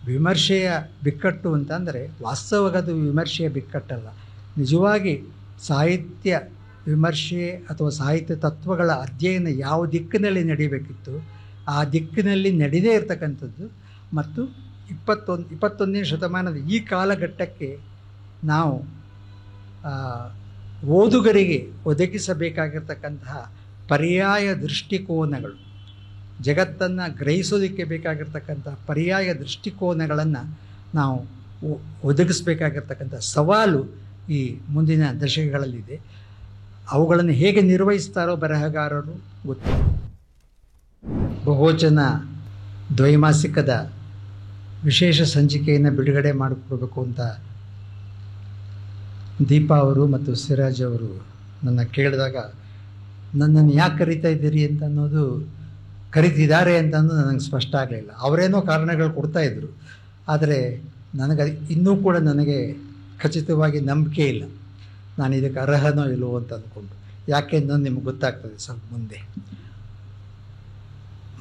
ವಿಮರ್ಶೆಯ ಬಿಕ್ಕಟ್ಟು ಅಂತಂದರೆ ವಾಸ್ತವಗದು ವಿಮರ್ಶೆಯ ಬಿಕ್ಕಟ್ಟಲ್ಲ. ನಿಜವಾಗಿ ಸಾಹಿತ್ಯ ವಿಮರ್ಶೆ ಅಥವಾ ಸಾಹಿತ್ಯ ತತ್ವಗಳ ಅಧ್ಯಯನ ಯಾವ ದಿಕ್ಕಿನಲ್ಲಿ ನಡೀಬೇಕಿತ್ತು ಆ ದಿಕ್ಕಿನಲ್ಲಿ ನಡೆದೇ ಇರತಕ್ಕಂಥದ್ದು. ಮತ್ತು 21ನೇ ಶತಮಾನದ ಈ ಕಾಲಘಟ್ಟಕ್ಕೆ ನಾವು ಓದುಗರಿಗೆ ಒದಗಿಸಬೇಕಾಗಿರ್ತಕ್ಕಂತಹ ಪರ್ಯಾಯ ದೃಷ್ಟಿಕೋನಗಳು, ಜಗತ್ತನ್ನು ಗ್ರಹಿಸೋದಕ್ಕೆ ಬೇಕಾಗಿರ್ತಕ್ಕಂಥ ಪರ್ಯಾಯ ದೃಷ್ಟಿಕೋನಗಳನ್ನು ನಾವು ಒದಗಿಸಬೇಕಾಗಿರ್ತಕ್ಕಂಥ ಸವಾಲು ಈ ಮುಂದಿನ ದಶಕಗಳಲ್ಲಿದೆ. ಅವುಗಳನ್ನು ಹೇಗೆ ನಿರ್ವಹಿಸ್ತಾರೋ ಬರಹಗಾರರು ಗೊತ್ತಿಲ್ಲ. ಬಹುವಚನ ದ್ವೈಮಾಸಿಕದ ವಿಶೇಷ ಸಂಚಿಕೆಯನ್ನು ಬಿಡುಗಡೆ ಮಾಡಿಕೊಡ್ಬೇಕು ಅಂತ ದೀಪಾ ಅವರು ಮತ್ತು ಸಿರಾಜ್ ಅವರು ನನ್ನ ಕೇಳಿದಾಗ ನನ್ನನ್ನು ಯಾಕೆ ಕರಿತಾ ಇದ್ದೀರಿ ಅಂತ ಅನ್ನೋದು, ಕರಿತಿದ್ದಾರೆ ಅಂತ ಅನ್ನೋದು ನನಗೆ ಸ್ಪಷ್ಟ ಆಗಲಿಲ್ಲ. ಅವರೇನೋ ಕಾರಣಗಳು ಕೊಡ್ತಾಯಿದ್ರು, ಆದರೆ ನನಗೆ ಇನ್ನೂ ಕೂಡ ನನಗೆ ಖಚಿತವಾಗಿ ನಂಬಿಕೆ ಇಲ್ಲ ನಾನು ಇದಕ್ಕೆ ಅರ್ಹನೋ ಇಲ್ಲವೋ ಅಂತ ಅಂದ್ಕೊಂಡು. ಯಾಕೆ ಅನ್ನೋದು ನಿಮ್ಗೆ ಗೊತ್ತಾಗ್ತದೆ ಸ್ವಲ್ಪ ಮುಂದೆ.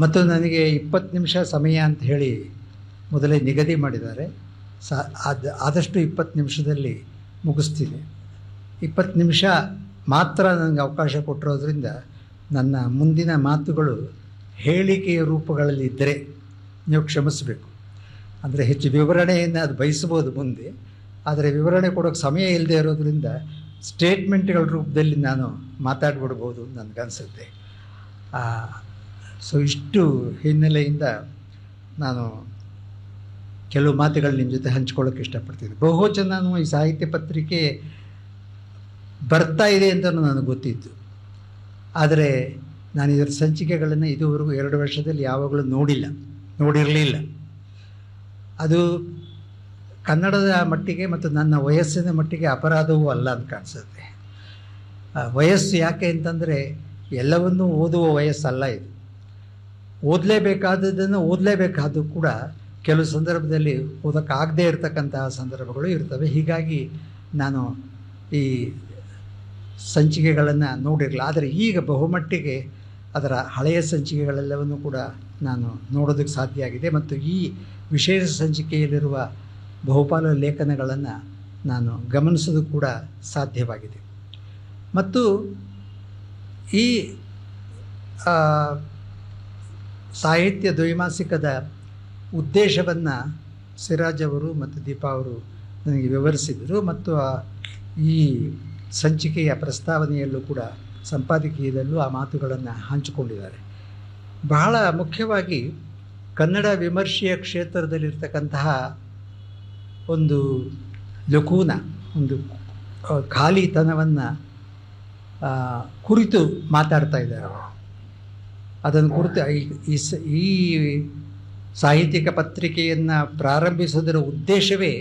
ಮತ್ತು ನನಗೆ 20 ನಿಮಿಷ ಸಮಯ ಅಂತ ಹೇಳಿ ಮೊದಲೇ ನಿಗದಿ ಮಾಡಿದ್ದಾರೆ. ಆದಷ್ಟು 20 ನಿಮಿಷದಲ್ಲಿ ಮುಗಿಸ್ತೀನಿ. 20 ನಿಮಿಷ ಮಾತ್ರ ನನಗೆ ಅವಕಾಶ ಕೊಟ್ಟಿರೋದ್ರಿಂದ ನನ್ನ ಮುಂದಿನ ಮಾತುಗಳು ಹೇಳಿಕೆಯ ರೂಪಗಳಲ್ಲಿ ಇದ್ದರೆ ನೀವು ಕ್ಷಮಿಸಬೇಕು. ಅಂದರೆ ಹೆಚ್ಚು ವಿವರಣೆಯನ್ನು ಅದು ಬಯಸ್ಬೋದು ಮುಂದೆ, ಆದರೆ ವಿವರಣೆ ಕೊಡೋಕ್ಕೆ ಸಮಯ ಇಲ್ಲದೆ ಇರೋದ್ರಿಂದ ಸ್ಟೇಟ್ಮೆಂಟ್ಗಳ ರೂಪದಲ್ಲಿ ನಾನು ಮಾತಾಡ್ಬಿಡ್ಬೋದು ನನಗನ್ಸುತ್ತೆ. ಸೊ ಇಷ್ಟು ಹಿನ್ನೆಲೆಯಿಂದ ನಾನು ಕೆಲವು ಮಾತುಗಳು ನಿಮ್ಮ ಜೊತೆ ಹಂಚ್ಕೊಳ್ಳೋಕ್ಕೆ ಇಷ್ಟಪಡ್ತೀನಿ. ಬಹುವಚನ ಈ ಸಾಹಿತ್ಯ ಪತ್ರಿಕೆ ಬರ್ತಾ ಇದೆ ಅಂತ ನನಗೆ ಗೊತ್ತಿತ್ತು, ಆದರೆ ನಾನು ಇದರ ಸಂಚಿಕೆಗಳನ್ನು ಇದುವರೆಗೂ 2 ವರ್ಷದಲ್ಲಿ ಯಾವಾಗಲೂ ನೋಡಿರಲಿಲ್ಲ. ಅದು ಕನ್ನಡದ ಮಟ್ಟಿಗೆ ಮತ್ತು ನನ್ನ ವಯಸ್ಸಿನ ಮಟ್ಟಿಗೆ ಅಪರಾಧವೂ ಅಲ್ಲ ಅಂತ ಕಾಣಿಸುತ್ತೆ. ವಯಸ್ಸು ಯಾಕೆ ಅಂತಂದರೆ ಎಲ್ಲವನ್ನೂ ಓದುವ ವಯಸ್ಸಲ್ಲ ಇದು. ಓದಲೇಬೇಕಾದದ್ದನ್ನು ಓದಲೇಬೇಕಾದರೂ ಕೂಡ ಕೆಲವು ಸಂದರ್ಭದಲ್ಲಿ ಓದೋಕ್ಕಾಗದೇ ಇರತಕ್ಕಂತಹ ಸಂದರ್ಭಗಳು ಇರ್ತವೆ. ಹೀಗಾಗಿ ನಾನು ಈ ಸಂಚಿಕೆಗಳನ್ನು ನೋಡಿರಲಿಲ್ಲ. ಆದರೆ ಈಗ ಬಹುಮಟ್ಟಿಗೆ ಅದರ ಹಳೆಯ ಸಂಚಿಕೆಗಳೆಲ್ಲವನ್ನೂ ಕೂಡ ನಾನು ನೋಡೋದಕ್ಕೆ ಸಾಧ್ಯ ಆಗಿದೆ. ಮತ್ತು ಈ ವಿಶೇಷ ಸಂಚಿಕೆಯಲ್ಲಿರುವ ಬಹುಪಾಲು ಲೇಖನಗಳನ್ನು ನಾನು ಗಮನಿಸೋದು ಕೂಡ ಸಾಧ್ಯವಾಗಿದೆ. ಮತ್ತು ಈ ಸಾಹಿತ್ಯ ದ್ವೈಮಾಸಿಕದ ಉದ್ದೇಶವನ್ನು ಸಿರಾಜ್ ಅವರು ಮತ್ತು ದೀಪಾ ಅವರು ನನಗೆ ವಿವರಿಸಿದರು. ಮತ್ತು ಈ ಸಂಚಿಕೆಯ ಪ್ರಸ್ತಾವನೆಯಲ್ಲೂ ಕೂಡ ಸಂಪಾದಕೀಯದಲ್ಲೂ ಆ ಮಾತುಗಳನ್ನು ಹಂಚಿಕೊಂಡಿದ್ದಾರೆ. ಬಹಳ ಮುಖ್ಯವಾಗಿ ಕನ್ನಡ ವಿಮರ್ಶೆಯ ಕ್ಷೇತ್ರದಲ್ಲಿರ್ತಕ್ಕಂತಹ ಒಂದು ಲಕೂನ, ಒಂದು ಖಾಲಿತನವನ್ನು ಕುರಿತು ಮಾತಾಡ್ತಾ ಇದ್ದಾರೆ ಅವರು. ಅದನ್ನು ಕುರಿತು ಈ ಸಾಹಿತ್ಯಿಕ ಪತ್ರಿಕೆಯನ್ನು ಪ್ರಾರಂಭಿಸೋದರ ಉದ್ದೇಶವೇ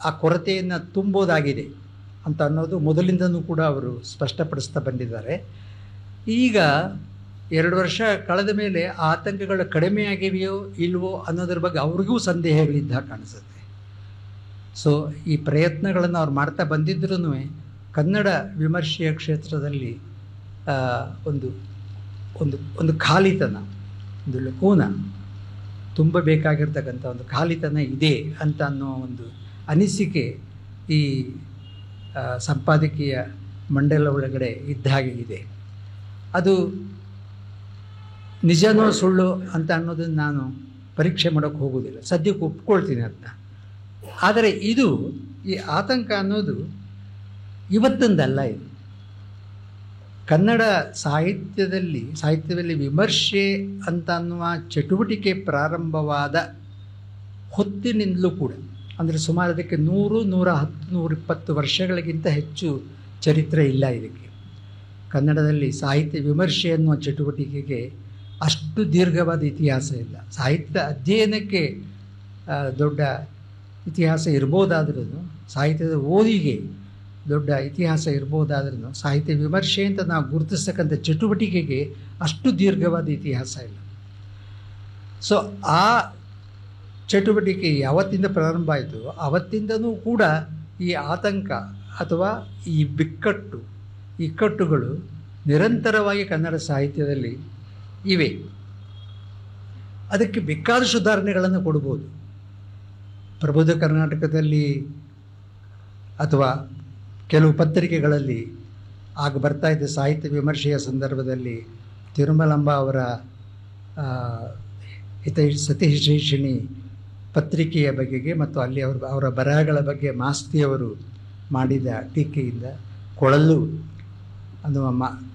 ಆ ಕೊರತೆಯನ್ನು ತುಂಬೋದಾಗಿದೆ ಅಂತ ಅನ್ನೋದು ಮೊದಲಿಂದನೂ ಕೂಡ ಅವರು ಸ್ಪಷ್ಟಪಡಿಸ್ತಾ ಬಂದಿದ್ದಾರೆ. ಈಗ 2 ವರ್ಷ ಕಳೆದ ಮೇಲೆ ಆ ಆತಂಕಗಳು ಕಡಿಮೆಯಾಗಿವೆಯೋ ಇಲ್ವೋ ಅನ್ನೋದ್ರ ಬಗ್ಗೆ ಅವ್ರಿಗೂ ಸಂದೇಹಗಳಿದ್ದ ಕಾಣಿಸುತ್ತೆ. ಸೊ ಈ ಪ್ರಯತ್ನಗಳನ್ನು ಅವ್ರು ಮಾಡ್ತಾ ಬಂದಿದ್ರೂ ಕನ್ನಡ ವಿಮರ್ಶೆಯ ಕ್ಷೇತ್ರದಲ್ಲಿ ಒಂದು ಖಾಲಿತನ, ಒಂದು ಲಕೂನ ತುಂಬಬೇಕಾಗಿರ್ತಕ್ಕಂಥ ಒಂದು ಖಾಲಿತನ ಇದೆ ಅಂತ ಅನ್ನೋ ಒಂದು ಅನಿಸಿಕೆ ಈ ಸಂಪಾದಕೀಯ ಮಂಡಲ ಒಳಗಡೆ ಇದ್ದ ಹಾಗೆ ಇದೆ. ಅದು ನಿಜನೋ ಸುಳ್ಳು ಅಂತ ಅನ್ನೋದನ್ನು ನಾನು ಪರೀಕ್ಷೆ ಮಾಡೋಕ್ಕೆ ಹೋಗೋದಿಲ್ಲ, ಸದ್ಯಕ್ಕೆ ಒಪ್ಕೊಳ್ತೀನಿ ಅಂತ. ಆದರೆ ಈ ಆತಂಕ ಅನ್ನೋದು ಇವತ್ತೊಂದಲ್ಲ. ಇದು ಕನ್ನಡ ಸಾಹಿತ್ಯದಲ್ಲಿ ವಿಮರ್ಶೆ ಅಂತ ಅನ್ನುವ ಚಟುವಟಿಕೆ ಪ್ರಾರಂಭವಾದ ಹೊತ್ತಿನಿಂದಲೂ ಕೂಡ, ಅಂದರೆ ಸುಮಾರು ಅದಕ್ಕೆ 100, 110, 120 ವರ್ಷಗಳಿಗಿಂತ ಹೆಚ್ಚು ಚರಿತ್ರೆ ಇಲ್ಲ ಇದಕ್ಕೆ. ಕನ್ನಡದಲ್ಲಿ ಸಾಹಿತ್ಯ ವಿಮರ್ಶೆ ಅನ್ನುವ ಚಟುವಟಿಕೆಗೆ ಅಷ್ಟು ದೀರ್ಘವಾದ ಇತಿಹಾಸ ಇಲ್ಲ. ಸಾಹಿತ್ಯದ ಅಧ್ಯಯನಕ್ಕೆ ದೊಡ್ಡ ಇತಿಹಾಸ ಇರ್ಬೋದಾದ್ರೂ, ಸಾಹಿತ್ಯದ ಓದಿಗೆ ದೊಡ್ಡ ಇತಿಹಾಸ ಇರ್ಬೋದಾದ್ರೂ, ಸಾಹಿತ್ಯ ವಿಮರ್ಶೆ ಅಂತ ನಾವು ಗುರುತಿಸ್ತಕ್ಕಂಥ ಚಟುವಟಿಕೆಗೆ ಅಷ್ಟು ದೀರ್ಘವಾದ ಇತಿಹಾಸ ಇಲ್ಲ. ಸೊ ಆ ಚಟುವಟಿಕೆ ಯಾವತ್ತಿಂದ ಪ್ರಾರಂಭ ಆಯಿತು ಆವತ್ತಿಂದನೂ ಕೂಡ ಈ ಆತಂಕ ಅಥವಾ ಈ ಇಕ್ಕಟ್ಟುಗಳು ನಿರಂತರವಾಗಿ ಕನ್ನಡ ಸಾಹಿತ್ಯದಲ್ಲಿ ಇವೆ. ಅದಕ್ಕೆ ಬೇಕಾದ ಸುಧಾರಣೆಗಳನ್ನು ಕೊಡ್ಬೋದು. ಪ್ರಬುದ್ಧ ಕರ್ನಾಟಕದಲ್ಲಿ ಅಥವಾ ಕೆಲವು ಪತ್ರಿಕೆಗಳಲ್ಲಿ ಆಗ ಬರ್ತಾ ಇದ್ದ ಸಾಹಿತ್ಯ ವಿಮರ್ಶೆಯ ಸಂದರ್ಭದಲ್ಲಿ ತಿರುಮಲಂಬ ಅವರ ಸತಿಶೇಷಿಣಿ ಪತ್ರಿಕೆಯ ಬಗೆಗೆ ಮತ್ತು ಅಲ್ಲಿ ಅವರ ಬರಹಗಳ ಬಗ್ಗೆ ಮಾಸ್ತಿಯವರು ಮಾಡಿದ ಟೀಕೆಯಿಂದ, ಕೊಳಲು ಅನ್ನುವ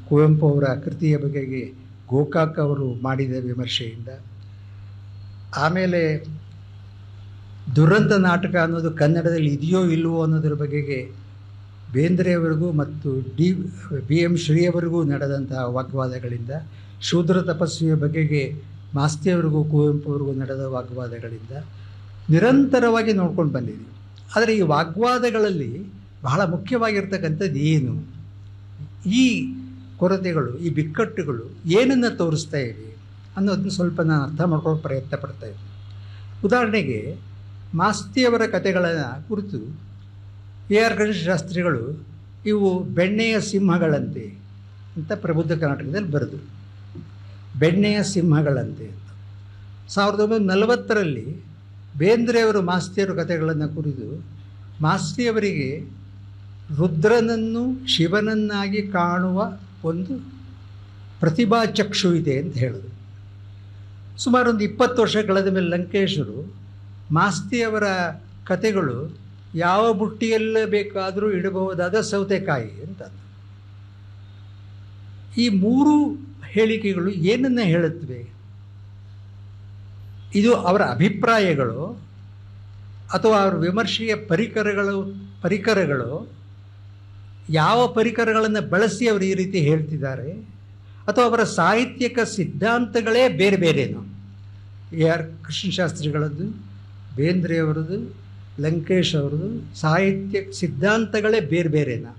ಕುವೆಂಪು ಅವರ ಕೃತಿಯ ಬಗೆಗೆ ಗೋಕಾಕ್ ಅವರು ಮಾಡಿದ ವಿಮರ್ಶೆಯಿಂದ, ಆಮೇಲೆ ದುರಂತ ನಾಟಕ ಅನ್ನೋದು ಕನ್ನಡದಲ್ಲಿ ಇದೆಯೋ ಇಲ್ಲವೋ ಅನ್ನೋದ್ರ ಬಗೆಗೆ ಬೇಂದ್ರೆಯವರಿಗೂ ಮತ್ತು BM ಶ್ರೀಯವರಿಗೂ ನಡೆದಂತಹ ವಾಗ್ವಾದಗಳಿಂದ, ಶೂದ್ರ ತಪಸ್ವಿಯ ಬಗೆಗೆ ಮಾಸ್ತಿಯವರಿಗೂ ಕುವೆಂಪು ಅವರಿಗೂ ನಡೆದ ವಾಗ್ವಾದಗಳಿಂದ ನಿರಂತರವಾಗಿ ನೋಡ್ಕೊಂಡು ಬಂದಿದ್ದೀವಿ. ಆದರೆ ಈ ವಾಗ್ವಾದಗಳಲ್ಲಿ ಬಹಳ ಮುಖ್ಯವಾಗಿರ್ತಕ್ಕಂಥದ್ದು ಏನು, ಈ ಕೊರತೆಗಳು, ಈ ಬಿಕ್ಕಟ್ಟುಗಳು ಏನನ್ನು ತೋರಿಸ್ತಾ ಇವೆ ಅನ್ನೋದನ್ನ ಸ್ವಲ್ಪ ನಾನು ಅರ್ಥ ಮಾಡ್ಕೊಳ್ಳೋ ಪ್ರಯತ್ನ ಪಡ್ತಾ ಇದ್ದೀನಿ. ಉದಾಹರಣೆಗೆ ಮಾಸ್ತಿಯವರ ಕಥೆಗಳ ಕುರಿತು AR ಗಣೇಶ ಶಾಸ್ತ್ರಿಗಳು ಇವು ಬೆಣ್ಣೆಯ ಸಿಂಹಗಳಂತೆ ಅಂತ ಪ್ರಬುದ್ಧ ಕರ್ನಾಟಕದಲ್ಲಿ ಬರೆದರು. ಬೆಣ್ಣೆಯ ಸಿಂಹಗಳಂತೆ ಅಂತ 1940ರಲ್ಲಿ ಬೇಂದ್ರೆಯವರು ಮಾಸ್ತಿಯವರ ಕಥೆಗಳನ್ನು ಕುರಿತು ಮಾಸ್ತಿಯವರಿಗೆ ರುದ್ರನನ್ನು ಶಿವನನ್ನಾಗಿ ಕಾಣುವ ಒಂದು ಪ್ರತಿಭಾ ಚಕ್ಷು ಇದೆ ಅಂತ ಹೇಳಿದ್ರು. ಸುಮಾರು ಒಂದು 20 ವರ್ಷ ಕಳೆದ ಮೇಲೆ ಲಂಕೇಶರು ಮಾಸ್ತಿಯವರ ಕಥೆಗಳು ಯಾವ ಬುಟ್ಟಿಯಲ್ಲೇ ಬೇಕಾದರೂ ಇಡಬಹುದಾದ ಸೌತೆಕಾಯಿ ಅಂತ. ಈ 3 ಹೇಳಿಕೆಗಳು ಏನನ್ನ ಹೇಳುತ್ತವೆ? ಇದು ಅವರ ಅಭಿಪ್ರಾಯಗಳು ಅಥವಾ ಅವರ ವಿಮರ್ಶೆಯ ಪರಿಕರಗಳು ಯಾವ ಪರಿಕರಗಳನ್ನು ಬಳಸಿ ಅವರು ಈ ರೀತಿ ಹೇಳ್ತಿದ್ದಾರೆ, ಅಥವಾ ಅವರ ಸಾಹಿತ್ಯಿಕ ಸಿದ್ಧಾಂತಗಳೇ ಬೇರೆ ಬೇರೆನೋ? AR ಕೃಷ್ಣಶಾಸ್ತ್ರಿಗಳದ್ದು, ಬೇಂದ್ರೆಯವರದು, ಲಂಕೇಶ್ ಅವರದು ಸಾಹಿತ್ಯ ಸಿದ್ಧಾಂತಗಳೇ ಬೇರೆ ಬೇರೆನಾ?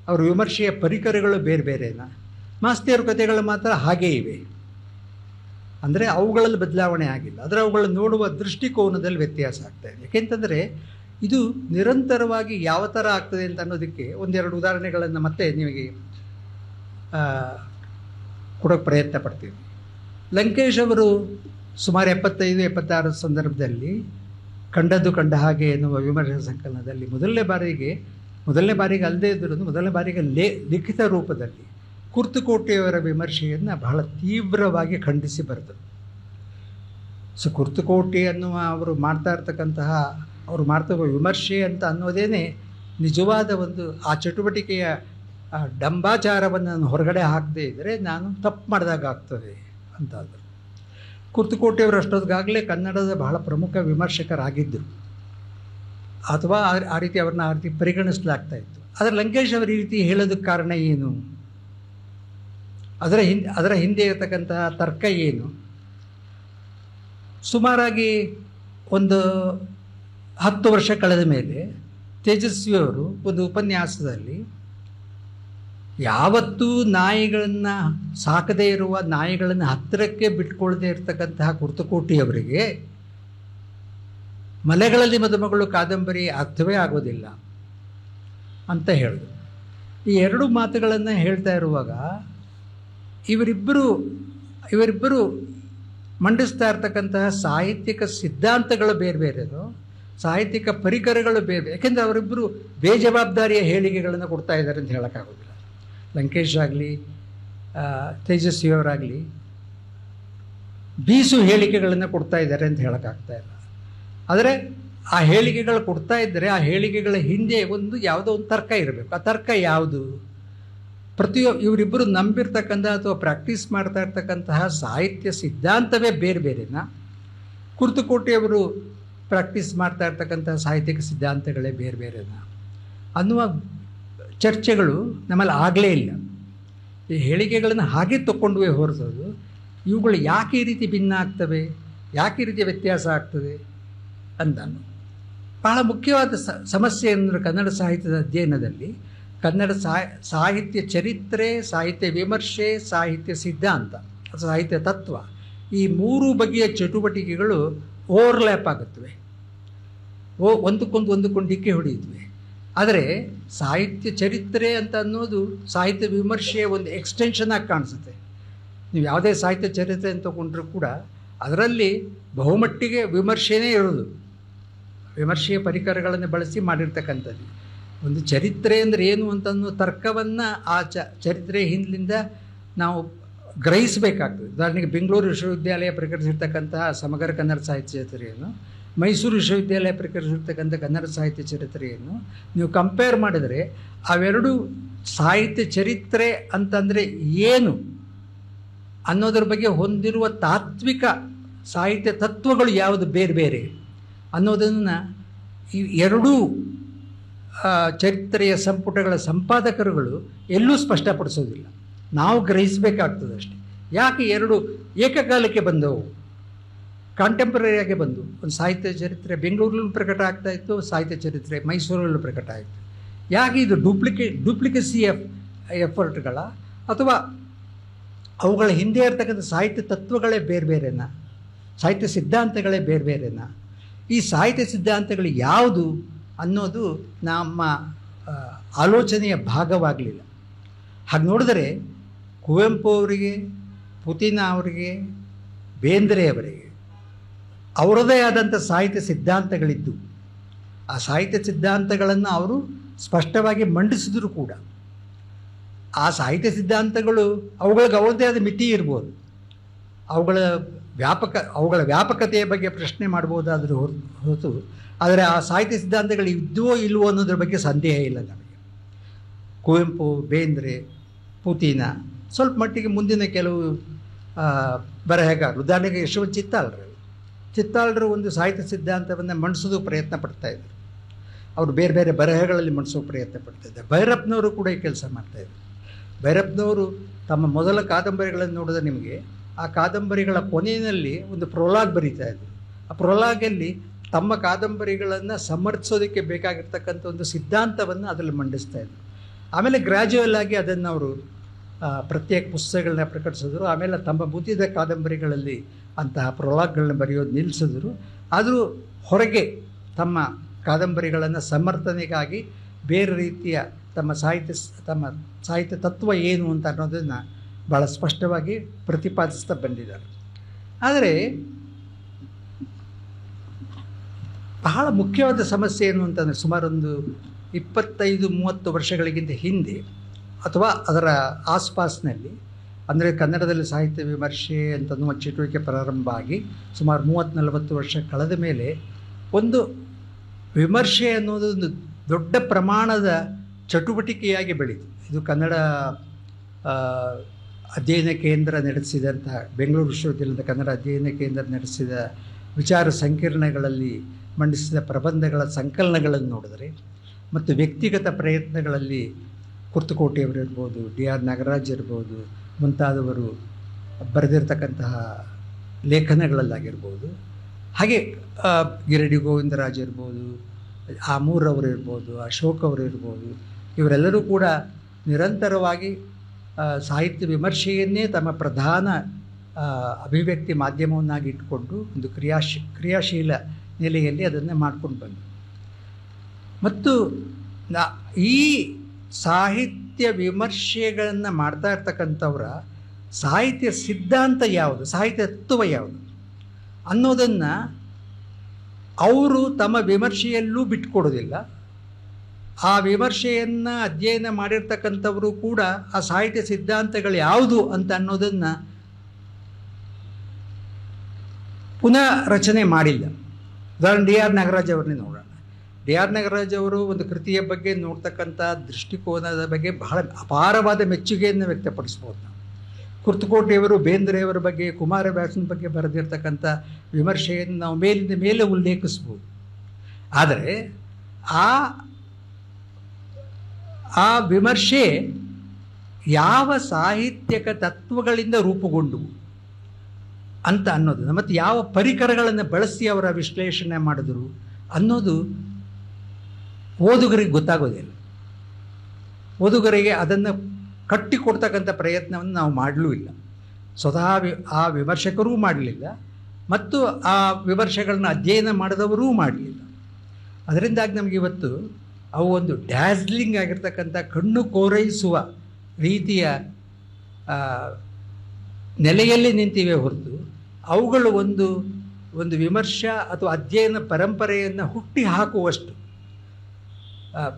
ಅವ್ರ ವಿಮರ್ಶೆಯ ಪರಿಕರಗಳು ಬೇರೆ ಬೇರೆನಾ? ಮಾಸ್ತಿಯವ್ರ ಕಥೆಗಳು ಮಾತ್ರ ಹಾಗೇ ಇವೆ, ಅಂದರೆ ಅವುಗಳಲ್ಲಿ ಬದಲಾವಣೆ ಆಗಿಲ್ಲ, ಆದರೆ ಅವುಗಳನ್ನು ನೋಡುವ ದೃಷ್ಟಿಕೋನದಲ್ಲಿ ವ್ಯತ್ಯಾಸ ಆಗ್ತಾ ಇದೆ. ಯಾಕೆಂತಂದರೆ ಇದು ನಿರಂತರವಾಗಿ ಯಾವ ಥರ ಆಗ್ತದೆ ಅಂತ ಅನ್ನೋದಕ್ಕೆ ಒಂದೆರಡು ಉದಾಹರಣೆಗಳನ್ನು ಮತ್ತೆ ನಿಮಗೆ ಕೊಡೋಕ್ಕೆ ಪ್ರಯತ್ನ ಪಡ್ತೀವಿ. ಲಂಕೇಶ್ ಅವರು ಸುಮಾರು 75-76 ಸಂದರ್ಭದಲ್ಲಿ ಕಂಡದ್ದು ಕಂಡ ಹಾಗೆ ಎನ್ನುವ ವಿಮರ್ಶೆ ಸಂಕಲನದಲ್ಲಿ ಮೊದಲನೇ ಬಾರಿಗೆ ಅಲ್ಲದೇ ಇದ್ದರೂ ಮೊದಲನೇ ಬಾರಿಗೆ ಲಿಖಿತ ರೂಪದಲ್ಲಿ ಕುರ್ತಕೋಟಿಯವರ ವಿಮರ್ಶೆಯನ್ನು ಬಹಳ ತೀವ್ರವಾಗಿ ಖಂಡಿಸಿ ಬರೆದರು. ಸೊ ಕುರ್ತಕೋಟಿ ಅನ್ನುವ ಅವರು ಮಾಡ್ತಾ ವಿಮರ್ಶೆ ಅಂತ ಅನ್ನೋದೇನೆ ನಿಜವಾದ ಒಂದು ಆ ಚಟುವಟಿಕೆಯ ಡಂಬಾಚಾರವನ್ನು ನಾನು ಹೊರಗಡೆ ಹಾಕದೇ ಇದ್ದರೆ ನಾನು ತಪ್ಪು ಮಾಡಿದಾಗ ಆಗ್ತದೆ ಅಂತಾದರು. ಕುರ್ತಕೋಟಿಯವರು ಅಷ್ಟೊತ್ತಿಗಾಗಲೇ ಕನ್ನಡದ ಬಹಳ ಪ್ರಮುಖ ವಿಮರ್ಶಕರಾಗಿದ್ದರು, ಅಥವಾ ಆ ರೀತಿ ಅವ್ರನ್ನ ಆ ರೀತಿ ಪರಿಗಣಿಸಲಾಗ್ತಾ ಇತ್ತು. ಆದರೆ ಲಂಕೇಶ್ ಅವರು ಈ ರೀತಿ ಹೇಳೋದಕ್ಕೆ ಕಾರಣ ಏನು? ಅದರ ಹಿಂದೆ ಇರತಕ್ಕಂತಹ ತರ್ಕ ಏನು? ಸುಮಾರಾಗಿ ಒಂದು 10 ವರ್ಷ ಕಳೆದ ಮೇಲೆ ತೇಜಸ್ವಿಯವರು ಒಂದು ಉಪನ್ಯಾಸದಲ್ಲಿ ಯಾವತ್ತೂ ನಾಯಿಗಳನ್ನು ಸಾಕದೇ ಇರುವ ನಾಯಿಗಳನ್ನು ಹತ್ತಿರಕ್ಕೆ ಬಿಟ್ಕೊಳ್ಳದೆ ಇರತಕ್ಕಂತಹ ಕುರ್ತಕೋಟಿಯವರಿಗೆ ಮಲೆಗಳಲ್ಲಿ ಮದುಮಗಳು ಕಾದಂಬರಿ ಅರ್ಥವೇ ಆಗೋದಿಲ್ಲ ಅಂತ ಹೇಳಿದ್ರು. ಈ 2 ಮಾತುಗಳನ್ನು ಹೇಳ್ತಾ ಇರುವಾಗ ಇವರಿಬ್ಬರು ಮಂಡಿಸ್ತಾ ಇರ್ತಕ್ಕಂತಹ ಸಾಹಿತ್ಯಿಕ ಸಿದ್ಧಾಂತಗಳು ಬೇರೆ ಬೇರೆದು, ಸಾಹಿತ್ಯಿಕ ಪರಿಕರಗಳು ಬೇರೆ. ಯಾಕೆಂದರೆ ಅವರಿಬ್ಬರು ಬೇಜವಾಬ್ದಾರಿಯ ಹೇಳಿಕೆಗಳನ್ನು ಕೊಡ್ತಾ ಇದ್ದಾರೆ ಅಂತ ಹೇಳೋಕ್ಕಾಗೋದಿಲ್ಲ. ಲಂಕೇಶ್ ಆಗಲಿ ತೇಜಸ್ವಿಯವರಾಗಲಿ ಬೀಸು ಹೇಳಿಕೆಗಳನ್ನು ಕೊಡ್ತಾ ಇದ್ದಾರೆ ಅಂತ ಹೇಳೋಕ್ಕಾಗ್ತಾ ಇಲ್ಲ. ಆದರೆ ಆ ಹೇಳಿಕೆಗಳು ಕೊಡ್ತಾ ಇದ್ದರೆ ಆ ಹೇಳಿಕೆಗಳ ಹಿಂದೆ ಯಾವುದೋ ಒಂದು ತರ್ಕ ಇರಬೇಕು. ಆ ತರ್ಕ ಯಾವುದು? ಇವರಿಬ್ಬರು ನಂಬಿರ್ತಕ್ಕಂಥ ಅಥವಾ ಪ್ರಾಕ್ಟೀಸ್ ಮಾಡ್ತಾ ಇರ್ತಕ್ಕಂತಹ ಸಾಹಿತ್ಯ ಸಿದ್ಧಾಂತವೇ ಬೇರೆ ಬೇರೆನಾ? ಕುರ್ತಕೋಟಿಯವರು ಪ್ರಾಕ್ಟೀಸ್ ಮಾಡ್ತಾ ಇರ್ತಕ್ಕಂತಹ ಸಾಹಿತ್ಯಿಕ ಸಿದ್ಧಾಂತಗಳೇ ಬೇರೆ ಬೇರೆನಾ ಅನ್ನುವ ಚರ್ಚೆಗಳು ನಮ್ಮಲ್ಲಿ ಆಗಲೇ ಇಲ್ಲ. ಈ ಹೇಳಿಕೆಗಳನ್ನು ಹಾಗೆ ತಗೊಂಡುವೆ ಹೊರಸೋದು, ಇವುಗಳು ಯಾಕೆ ಈ ರೀತಿ ಭಿನ್ನ ಆಗ್ತವೆ, ಯಾಕೆ ಈ ರೀತಿ ವ್ಯತ್ಯಾಸ ಆಗ್ತದೆ ಅಂತ ಬಹಳ ಮುಖ್ಯವಾದ ಸಮಸ್ಯೆ ಅಂದರೆ ಕನ್ನಡ ಸಾಹಿತ್ಯದ ಅಧ್ಯಯನದಲ್ಲಿ ಕನ್ನಡ ಸಾಹಿತ್ಯ ಚರಿತ್ರೆ, ಸಾಹಿತ್ಯ ವಿಮರ್ಶೆ, ಸಾಹಿತ್ಯ ಸಿದ್ಧಾಂತ, ಸಾಹಿತ್ಯ ತತ್ವ, ಈ 3 ಬಗೆಯ ಚಟುವಟಿಕೆಗಳು ಓವರ್ಲ್ಯಾಪ್ ಆಗುತ್ತವೆ, ಒಂದಕ್ಕೊಂದು ಡಿಕ್ಕೆ ಹೊಡೆಯುತ್ತವೆ. ಆದರೆ ಸಾಹಿತ್ಯ ಚರಿತ್ರೆ ಅಂತ ಅನ್ನೋದು ಸಾಹಿತ್ಯ ವಿಮರ್ಶೆಯ ಒಂದು ಎಕ್ಸ್ಟೆನ್ಷನ್ ಆಗಿ ಕಾಣಿಸುತ್ತೆ. ನೀವು ಯಾವುದೇ ಸಾಹಿತ್ಯ ಚರಿತ್ರೆ ಅಂತ ತಗೊಂಡ್ರೂ ಕೂಡ ಅದರಲ್ಲಿ ಬಹುಮಟ್ಟಿಗೆ ವಿಮರ್ಶೆನೇ ಇರೋದು, ವಿಮರ್ಶೆಯ ಪರಿಕರಗಳನ್ನು ಬಳಸಿ ಮಾಡಿರ್ತಕ್ಕಂಥದ್ದು. ಒಂದು ಚರಿತ್ರೆ ಅಂದರೆ ಏನು ಅಂತನ್ನೋ ತರ್ಕವನ್ನು ಆ ಚರಿತ್ರೆ ಹಿಂದಿನಿಂದ ನಾವು ಗ್ರಹಿಸಬೇಕಾಗ್ತದೆ. ಉದಾಹರಣೆಗೆ ಬೆಂಗಳೂರು ವಿಶ್ವವಿದ್ಯಾಲಯ ಪ್ರಕಟಿಸಿರ್ತಕ್ಕಂತಹ ಸಮಗ್ರ ಕನ್ನಡ ಸಾಹಿತ್ಯ ಚರಿತ್ರೆಯನ್ನು, ಮೈಸೂರು ವಿಶ್ವವಿದ್ಯಾಲಯ ಪ್ರಕಟಿಸಿರ್ತಕ್ಕಂಥ ಕನ್ನಡ ಸಾಹಿತ್ಯ ಚರಿತ್ರೆಯನ್ನು ನೀವು ಕಂಪೇರ್ ಮಾಡಿದರೆ ಅವೆರಡು ಸಾಹಿತ್ಯ ಚರಿತ್ರೆ ಅಂತಂದರೆ ಏನು ಅನ್ನೋದ್ರ ಬಗ್ಗೆ ಹೊಂದಿರುವ ತಾತ್ವಿಕ ಸಾಹಿತ್ಯ ತತ್ವಗಳು ಯಾವುದು ಬೇರೆ ಬೇರೆ ಅನ್ನೋದನ್ನು ಈ ಎರಡೂ ಚರಿತ್ರೆಯ ಸಂಪುಟಗಳ ಸಂಪಾದಕರುಗಳು ಎಲ್ಲೂ ಸ್ಪಷ್ಟಪಡಿಸೋದಿಲ್ಲ. ನಾವು ಗ್ರಹಿಸಬೇಕಾಗ್ತದೆ ಅಷ್ಟೆ. ಯಾಕೆ ಎರಡು ಏಕಕಾಲಕ್ಕೆ ಬಂದವು, ಕಾಂಟೆಂಪ್ರರಿಯಾಗಿ ಬಂದು ಒಂದು ಸಾಹಿತ್ಯ ಚರಿತ್ರೆ ಬೆಂಗಳೂರಲ್ಲೂ ಪ್ರಕಟ ಆಗ್ತಾಯಿತ್ತು, ಸಾಹಿತ್ಯ ಚರಿತ್ರೆ ಮೈಸೂರಲ್ಲೂ ಪ್ರಕಟ ಆಯಿತು. ಯಾಕೆ ಇದು ಡೂಪ್ಲಿಕಸಿ ಎಫರ್ಟ್ಗಳ ಅಥವಾ ಅವುಗಳ ಹಿಂದೆ ಇರ್ತಕ್ಕಂಥ ಸಾಹಿತ್ಯ ತತ್ವಗಳೇ ಬೇರೆ ಬೇರೆನಾ, ಸಾಹಿತ್ಯ ಸಿದ್ಧಾಂತಗಳೇ ಬೇರೆ ಬೇರೆನಾ? ಈ ಸಾಹಿತ್ಯ ಸಿದ್ಧಾಂತಗಳು ಯಾವುದು ಅನ್ನೋದು ನಮ್ಮ ಆಲೋಚನೆಯ ಭಾಗವಾಗಲಿಲ್ಲ. ಹಾಗೆ ನೋಡಿದರೆ ಕುವೆಂಪು ಅವರಿಗೆ, ಪುತಿನ ಅವರಿಗೆ, ಬೇಂದ್ರೆ ಅವರಿಗೆ ಅವರದೇ ಆದಂಥ ಸಾಹಿತ್ಯ ಸಿದ್ಧಾಂತಗಳಿದ್ದು ಆ ಸಾಹಿತ್ಯ ಸಿದ್ಧಾಂತಗಳನ್ನು ಅವರು ಸ್ಪಷ್ಟವಾಗಿ ಮಂಡಿಸಿದ್ರು ಕೂಡ ಆ ಸಾಹಿತ್ಯ ಸಿದ್ಧಾಂತಗಳು ಅವುಗಳಿಗೆ ಅವರದೇ ಆದ ಮಿತಿ ಇರ್ಬೋದು, ಅವುಗಳ ವ್ಯಾಪಕತೆಯ ಬಗ್ಗೆ ಪ್ರಶ್ನೆ ಮಾಡ್ಬೋದಾದರೂ ಹೊರತು ಆದರೆ ಆ ಸಾಹಿತ್ಯ ಸಿದ್ಧಾಂತಗಳು ಇದ್ದವೋ ಇಲ್ವೋ ಅನ್ನೋದ್ರ ಬಗ್ಗೆ ಸಂದೇಹ ಇಲ್ಲ ನಮಗೆ. ಕುವೆಂಪು, ಬೇಂದ್ರೆ, ಪುತಿನ, ಸ್ವಲ್ಪ ಮಟ್ಟಿಗೆ ಮುಂದಿನ ಕೆಲವು ಬರಹಗಾರರು, ಉದಾಹರಣೆಗೆ ಯಶವಂತ ಚಿತ್ತಾಳರು ಒಂದು ಸಾಹಿತ್ಯ ಸಿದ್ಧಾಂತವನ್ನು ಮಂಡಿಸೋದು ಪ್ರಯತ್ನ ಪಡ್ತಾಯಿದ್ರು. ಅವರು ಬೇರೆ ಬೇರೆ ಬರಹಗಳಲ್ಲಿ ಮಂಡಿಸೋ ಪ್ರಯತ್ನ ಪಡ್ತಾಯಿದ್ದಾರೆ. ಭೈರಪ್ಪನವರು ಕೂಡ ಈ ಕೆಲಸ ಮಾಡ್ತಾಯಿದ್ರು. ಭೈರಪ್ಪನವರು ತಮ್ಮ ಮೊದಲ ಕಾದಂಬರಿಗಳನ್ನು ನೋಡಿದ್ರೆ ನಿಮಗೆ ಆ ಕಾದಂಬರಿಗಳ ಕೊನೆಯಲ್ಲಿ ಒಂದು ಪ್ರೊಲಾಗ್ ಬರೀತಾಯಿದ್ರು. ಆ ಪ್ರೊಲಾಗಲ್ಲಿ ತಮ್ಮ ಕಾದಂಬರಿಗಳನ್ನು ಸಮರ್ಥಿಸೋದಕ್ಕೆ ಬೇಕಾಗಿರ್ತಕ್ಕಂಥ ಒಂದು ಸಿದ್ಧಾಂತವನ್ನು ಅದರಲ್ಲಿ ಮಂಡಿಸ್ತಾಯಿದ್ರು. ಆಮೇಲೆ ಗ್ರ್ಯಾಜುವಲ್ ಆಗಿ ಅದನ್ನು ಅವರು ಪ್ರತ್ಯೇಕ ಪುಸ್ತಕಗಳನ್ನ ಪ್ರಕಟಿಸಿದ್ರು. ಆಮೇಲೆ ತಮ್ಮ ಮುಗಿದ ಕಾದಂಬರಿಗಳಲ್ಲಿ ಅಂತಹ ಪ್ರೊಲಾಗ್ಗಳನ್ನ ಬರೆಯೋದು ನಿಲ್ಲಿಸಿದ್ರು. ಆದರೂ ಹೊರಗೆ ತಮ್ಮ ಕಾದಂಬರಿಗಳನ್ನು ಸಮರ್ಥನೆಗಾಗಿ ಬೇರೆ ರೀತಿಯ ತಮ್ಮ ಸಾಹಿತ್ಯ ತತ್ವ ಏನು ಅಂತ ಅನ್ನೋದನ್ನು ಭಾಳ ಸ್ಪಷ್ಟವಾಗಿ ಪ್ರತಿಪಾದಿಸ್ತಾ ಬಂದಿದ್ದಾರೆ. ಆದರೆ ಬಹಳ ಮುಖ್ಯವಾದ ಸಮಸ್ಯೆ ಏನು ಅಂತಂದರೆ ಸುಮಾರೊಂದು 25-30 ವರ್ಷಗಳಿಗಿಂತ ಹಿಂದೆ ಅಥವಾ ಅದರ ಆಸ್ಪಾಸ್ನಲ್ಲಿ, ಅಂದರೆ ಕನ್ನಡದಲ್ಲಿ ಸಾಹಿತ್ಯ ವಿಮರ್ಶೆ ಅಂತನ್ನುವ ಚಟುವಟಿಕೆ ಪ್ರಾರಂಭ ಆಗಿ ಸುಮಾರು 30-40 ವರ್ಷ ಕಳೆದ ಮೇಲೆ ಒಂದು ವಿಮರ್ಶೆ ಅನ್ನೋದು ಒಂದು ದೊಡ್ಡ ಪ್ರಮಾಣದ ಚಟುವಟಿಕೆಯಾಗಿ ಬೆಳೀತು. ಇದು ಕನ್ನಡ ಅಧ್ಯಯನ ಕೇಂದ್ರ ನಡೆಸಿದಂಥ, ಬೆಂಗಳೂರು ವಿಶ್ವವಿದ್ಯಾಲಯದ ಕನ್ನಡ ಅಧ್ಯಯನ ಕೇಂದ್ರ ನಡೆಸಿದ ವಿಚಾರ ಸಂಕಿರಣಗಳಲ್ಲಿ ಮಂಡಿಸಿದ ಪ್ರಬಂಧಗಳ ಸಂಕಲನಗಳನ್ನು ನೋಡಿದರೆ ಮತ್ತು ವ್ಯಕ್ತಿಗತ ಪ್ರಯತ್ನಗಳಲ್ಲಿ ಕುರ್ತಕೋಟಿಯವರಿರ್ಬೋದು, DR ನಾಗರಾಜ್ ಇರ್ಬೋದು, ಮುಂತಾದವರು ಬರೆದಿರ್ತಕ್ಕಂತಹ ಲೇಖನಗಳಲ್ಲಾಗಿರ್ಬೋದು, ಹಾಗೆ ಗಿರಡಿ ಗೋವಿಂದರಾಜ್ ಇರ್ಬೋದು, ಆಮೂರ್ ಅವರು ಇರ್ಬೋದು, ಅಶೋಕ್ ಅವರು ಇರ್ಬೋದು, ಇವರೆಲ್ಲರೂ ಕೂಡ ನಿರಂತರವಾಗಿ ಸಾಹಿತ್ಯ ವಿಮರ್ಶೆಯನ್ನೇ ತಮ್ಮ ಪ್ರಧಾನ ಅಭಿವ್ಯಕ್ತಿ ಮಾಧ್ಯಮವನ್ನಾಗಿ ಇಟ್ಟುಕೊಂಡು ಒಂದು ಕ್ರಿಯಾಶೀಲ ನೆಲೆಯಲ್ಲಿ ಅದನ್ನು ಮಾಡ್ಕೊಂಡು ಬಂದರು. ಮತ್ತು ಈ ಸಾಹಿತ್ಯ ವಿಮರ್ಶೆಗಳನ್ನು ಮಾಡ್ತಾ ಇರ್ತಕ್ಕಂಥವ್ರ ಸಾಹಿತ್ಯ ಸಿದ್ಧಾಂತ ಯಾವುದು, ಸಾಹಿತ್ಯ ತತ್ವ ಯಾವುದು ಅನ್ನೋದನ್ನು ಅವರು ತಮ್ಮ ವಿಮರ್ಶೆಯಲ್ಲೂ ಬಿಟ್ಟುಕೊಡೋದಿಲ್ಲ. ಆ ವಿಮರ್ಶೆಯನ್ನು ಅಧ್ಯಯನ ಮಾಡಿರ್ತಕ್ಕಂಥವರು ಕೂಡ ಆ ಸಾಹಿತ್ಯ ಸಿದ್ಧಾಂತಗಳು ಯಾವುದು ಅಂತ ಅನ್ನೋದನ್ನು ಪುನಃ ರಚನೆ ಮಾಡಿಲ್ಲ. ಉದಾಹರಣೆ DR ನಾಗರಾಜ್ ಅವ್ರನ್ನೇ ನೋಡೋಣ. DR ನಾಗರಾಜ್ ಅವರು ಒಂದು ಕೃತಿಯ ಬಗ್ಗೆ ನೋಡ್ತಕ್ಕಂಥ ದೃಷ್ಟಿಕೋನದ ಬಗ್ಗೆ ಬಹಳ ಅಪಾರವಾದ ಮೆಚ್ಚುಗೆಯನ್ನು ವ್ಯಕ್ತಪಡಿಸ್ಬೋದು ನಾವು. ಕುರ್ತಕೋಟಿಯವರು ಬೇಂದ್ರೆಯವರ ಬಗ್ಗೆ, ಕುಮಾರವ್ಯಾಸನ ಬಗ್ಗೆ ಬರೆದಿರ್ತಕ್ಕಂಥ ವಿಮರ್ಶೆಯನ್ನು ನಾವು ಮೇಲಿಂದ ಮೇಲೆ ಉಲ್ಲೇಖಿಸ್ಬೋದು. ಆದರೆ ಆ ವಿಮರ್ಶೆ ಯಾವ ಸಾಹಿತ್ಯಕ ತತ್ವಗಳಿಂದ ರೂಪುಗೊಂಡವು ಅಂತ ಅನ್ನೋದು, ಮತ್ತು ಯಾವ ಪರಿಕರಗಳನ್ನು ಬಳಸಿ ಅವರ ವಿಶ್ಲೇಷಣೆ ಮಾಡಿದ್ರು ಅನ್ನೋದು ಓದುಗರಿಗೆ ಗೊತ್ತಾಗೋದಿಲ್ಲ. ಓದುಗರಿಗೆ ಅದನ್ನು ಕಟ್ಟಿಕೊಡ್ತಕ್ಕಂಥ ಪ್ರಯತ್ನವನ್ನು ನಾವು ಮಾಡಲೂ ಇಲ್ಲ. ಸ್ವತಃ ಆ ವಿಮರ್ಶಕರೂ ಮಾಡಲಿಲ್ಲ ಮತ್ತು ಆ ವಿಮರ್ಶೆಗಳನ್ನ ಅಧ್ಯಯನ ಮಾಡಿದವರೂ ಮಾಡಲಿಲ್ಲ. ಅದರಿಂದಾಗಿ ನಮಗಿವತ್ತು ಅವು ಒಂದು ಡ್ಯಾಸ್ಲಿಂಗ್ ಆಗಿರ್ತಕ್ಕಂಥ ಕಣ್ಣು ಕೋರೈಸುವ ರೀತಿಯ ನೆಲೆಯಲ್ಲಿ ನಿಂತಿವೆ ಹೊರತು ಅವುಗಳು ಒಂದು ಒಂದು ವಿಮರ್ಶಾ ಅಥವಾ ಅಧ್ಯಯನ ಪರಂಪರೆಯನ್ನು ಹುಟ್ಟಿ ಹಾಕುವಷ್ಟು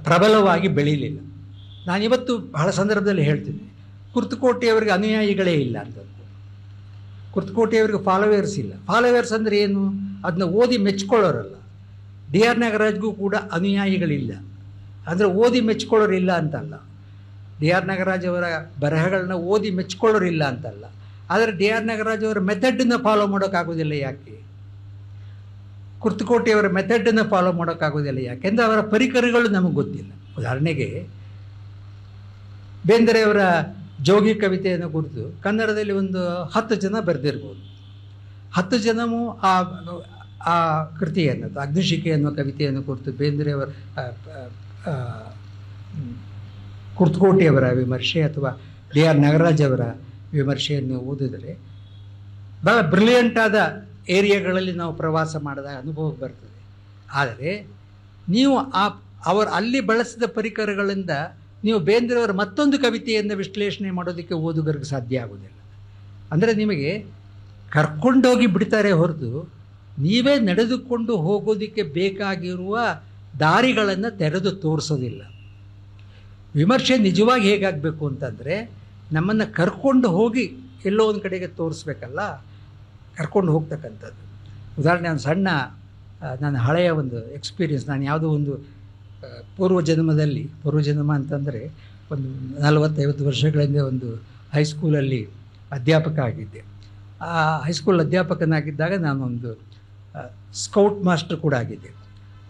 ಪ್ರಬಲವಾಗಿ ಬೆಳೀಲಿಲ್ಲ. ನಾನಿವತ್ತು ಬಹಳ ಸಂದರ್ಭದಲ್ಲಿ ಹೇಳ್ತೀನಿ, ಕುರ್ತಕೋಟಿಯವರಿಗೆ ಅನುಯಾಯಿಗಳೇ ಇಲ್ಲ ಅಂತ. ಕುರ್ತಕೋಟಿಯವರಿಗೆ ಫಾಲೋವರ್ಸ್ ಇಲ್ಲ. ಫಾಲೋವರ್ಸ್ ಅಂದರೆ ಏನು? ಅದನ್ನ ಓದಿ ಮೆಚ್ಕೊಳ್ಳೋರಲ್ಲ. ಡಿ ಆರ್ ನಾಗರಾಜ್ಗೂ ಕೂಡ ಅನುಯಾಯಿಗಳಿಲ್ಲ. ಅಂದರೆ ಓದಿ ಮೆಚ್ಕೊಳ್ಳೋರಿಲ್ಲ ಅಂತಲ್ಲ. ಡಿ ಆರ್ ನಾಗರಾಜ್ ಅವರ ಬರಹಗಳನ್ನ ಓದಿ ಮೆಚ್ಕೊಳ್ಳೋರಿಲ್ಲ ಅಂತಲ್ಲ. ಆದರೆ ಡಿ ಆರ್ ನಾಗರಾಜ್ ಅವರ ಮೆಥಡನ್ನು ಫಾಲೋ ಮಾಡೋಕ್ಕಾಗೋದಿಲ್ಲ. ಯಾಕೆ? ಕುರ್ತಕೋಟಿಯವರ ಮೆಥಡನ್ನು ಫಾಲೋ ಮಾಡೋಕ್ಕಾಗೋದಿಲ್ಲ. ಯಾಕೆಂದರೆ ಅವರ ಪರಿಕರಗಳು ನಮಗೆ ಗೊತ್ತಿಲ್ಲ. ಉದಾಹರಣೆಗೆ ಬೇಂದ್ರೆಯವರ ಜೋಗಿ ಕವಿತೆಯನ್ನು ಕುರಿತು ಕನ್ನಡದಲ್ಲಿ ಒಂದು 10 ಜನ ಬರೆದಿರ್ಬೋದು. 10 ಜನವೂ ಆ ಕೃತಿಯನ್ನು, ಅಗ್ನಿಶಿಖೆ ಅನ್ನೋ ಕವಿತೆಯನ್ನು ಕುರಿತು ಬೇಂದ್ರೆಯವರ ಕುರ್ತಕೋಟಿಯವರ ವಿಮರ್ಶೆ ಅಥವಾ ಡಿ ಆರ್ ನಾಗರಾಜ್ ಅವರ ವಿಮರ್ಶೆಯನ್ನು ಓದಿದರೆ ಭಾಳ ಬ್ರಿಲಿಯಂಟಾದ ಏರಿಯಾಗಳಲ್ಲಿ ನಾವು ಪ್ರವಾಸ ಮಾಡಿದಾಗ ಅನುಭವ ಬರ್ತದೆ. ಆದರೆ ನೀವು ಅಲ್ಲಿ ಬಳಸಿದ ಪರಿಕರಗಳಿಂದ ನೀವು ಬೇಂದ್ರೆಯವರ ಮತ್ತೊಂದು ಕವಿತೆಯನ್ನು ವಿಶ್ಲೇಷಣೆ ಮಾಡೋದಕ್ಕೆ ಓದುಗರಿಗೆ ಸಾಧ್ಯ ಆಗೋದಿಲ್ಲ. ಅಂದರೆ ನಿಮಗೆ ಕರ್ಕೊಂಡೋಗಿ ಬಿಡ್ತಾರೆ ಹೊರತು ನೀವೇ ನಡೆದುಕೊಂಡು ಹೋಗೋದಕ್ಕೆ ಬೇಕಾಗಿರುವ ದಾರಿಗಳನ್ನು ತೆರೆದು ತೋರಿಸೋದಿಲ್ಲ. ವಿಮರ್ಶೆ ನಿಜವಾಗಿ ಹೇಗಾಗಬೇಕು ಅಂತಂದರೆ ನಮ್ಮನ್ನು ಕರ್ಕೊಂಡು ಹೋಗಿ ಎಲ್ಲೋ ಒಂದು ಕಡೆಗೆ ತೋರಿಸ್ಬೇಕಲ್ಲ, ಕರ್ಕೊಂಡು ಹೋಗ್ತಕ್ಕಂಥದ್ದು. ಉದಾಹರಣೆ ಒಂದು ಸಣ್ಣ ನನ್ನ ಹಳೆಯ ಒಂದು ಎಕ್ಸ್ಪೀರಿಯನ್ಸ್. ನಾನು ಯಾವುದೋ ಒಂದು ಪೂರ್ವಜನ್ಮ ಅಂತಂದರೆ ಒಂದು 40-50 ವರ್ಷಗಳ ಹಿಂದೆ ಒಂದು ಹೈಸ್ಕೂಲಲ್ಲಿ ಅಧ್ಯಾಪಕ ಆಗಿದ್ದೆ. ಆ ಹೈಸ್ಕೂಲ್ ಅಧ್ಯಾಪಕನಾಗಿದ್ದಾಗ ನಾನೊಂದು ಸ್ಕೌಟ್ ಮಾಸ್ಟರ್ ಕೂಡ ಆಗಿದ್ದೆ.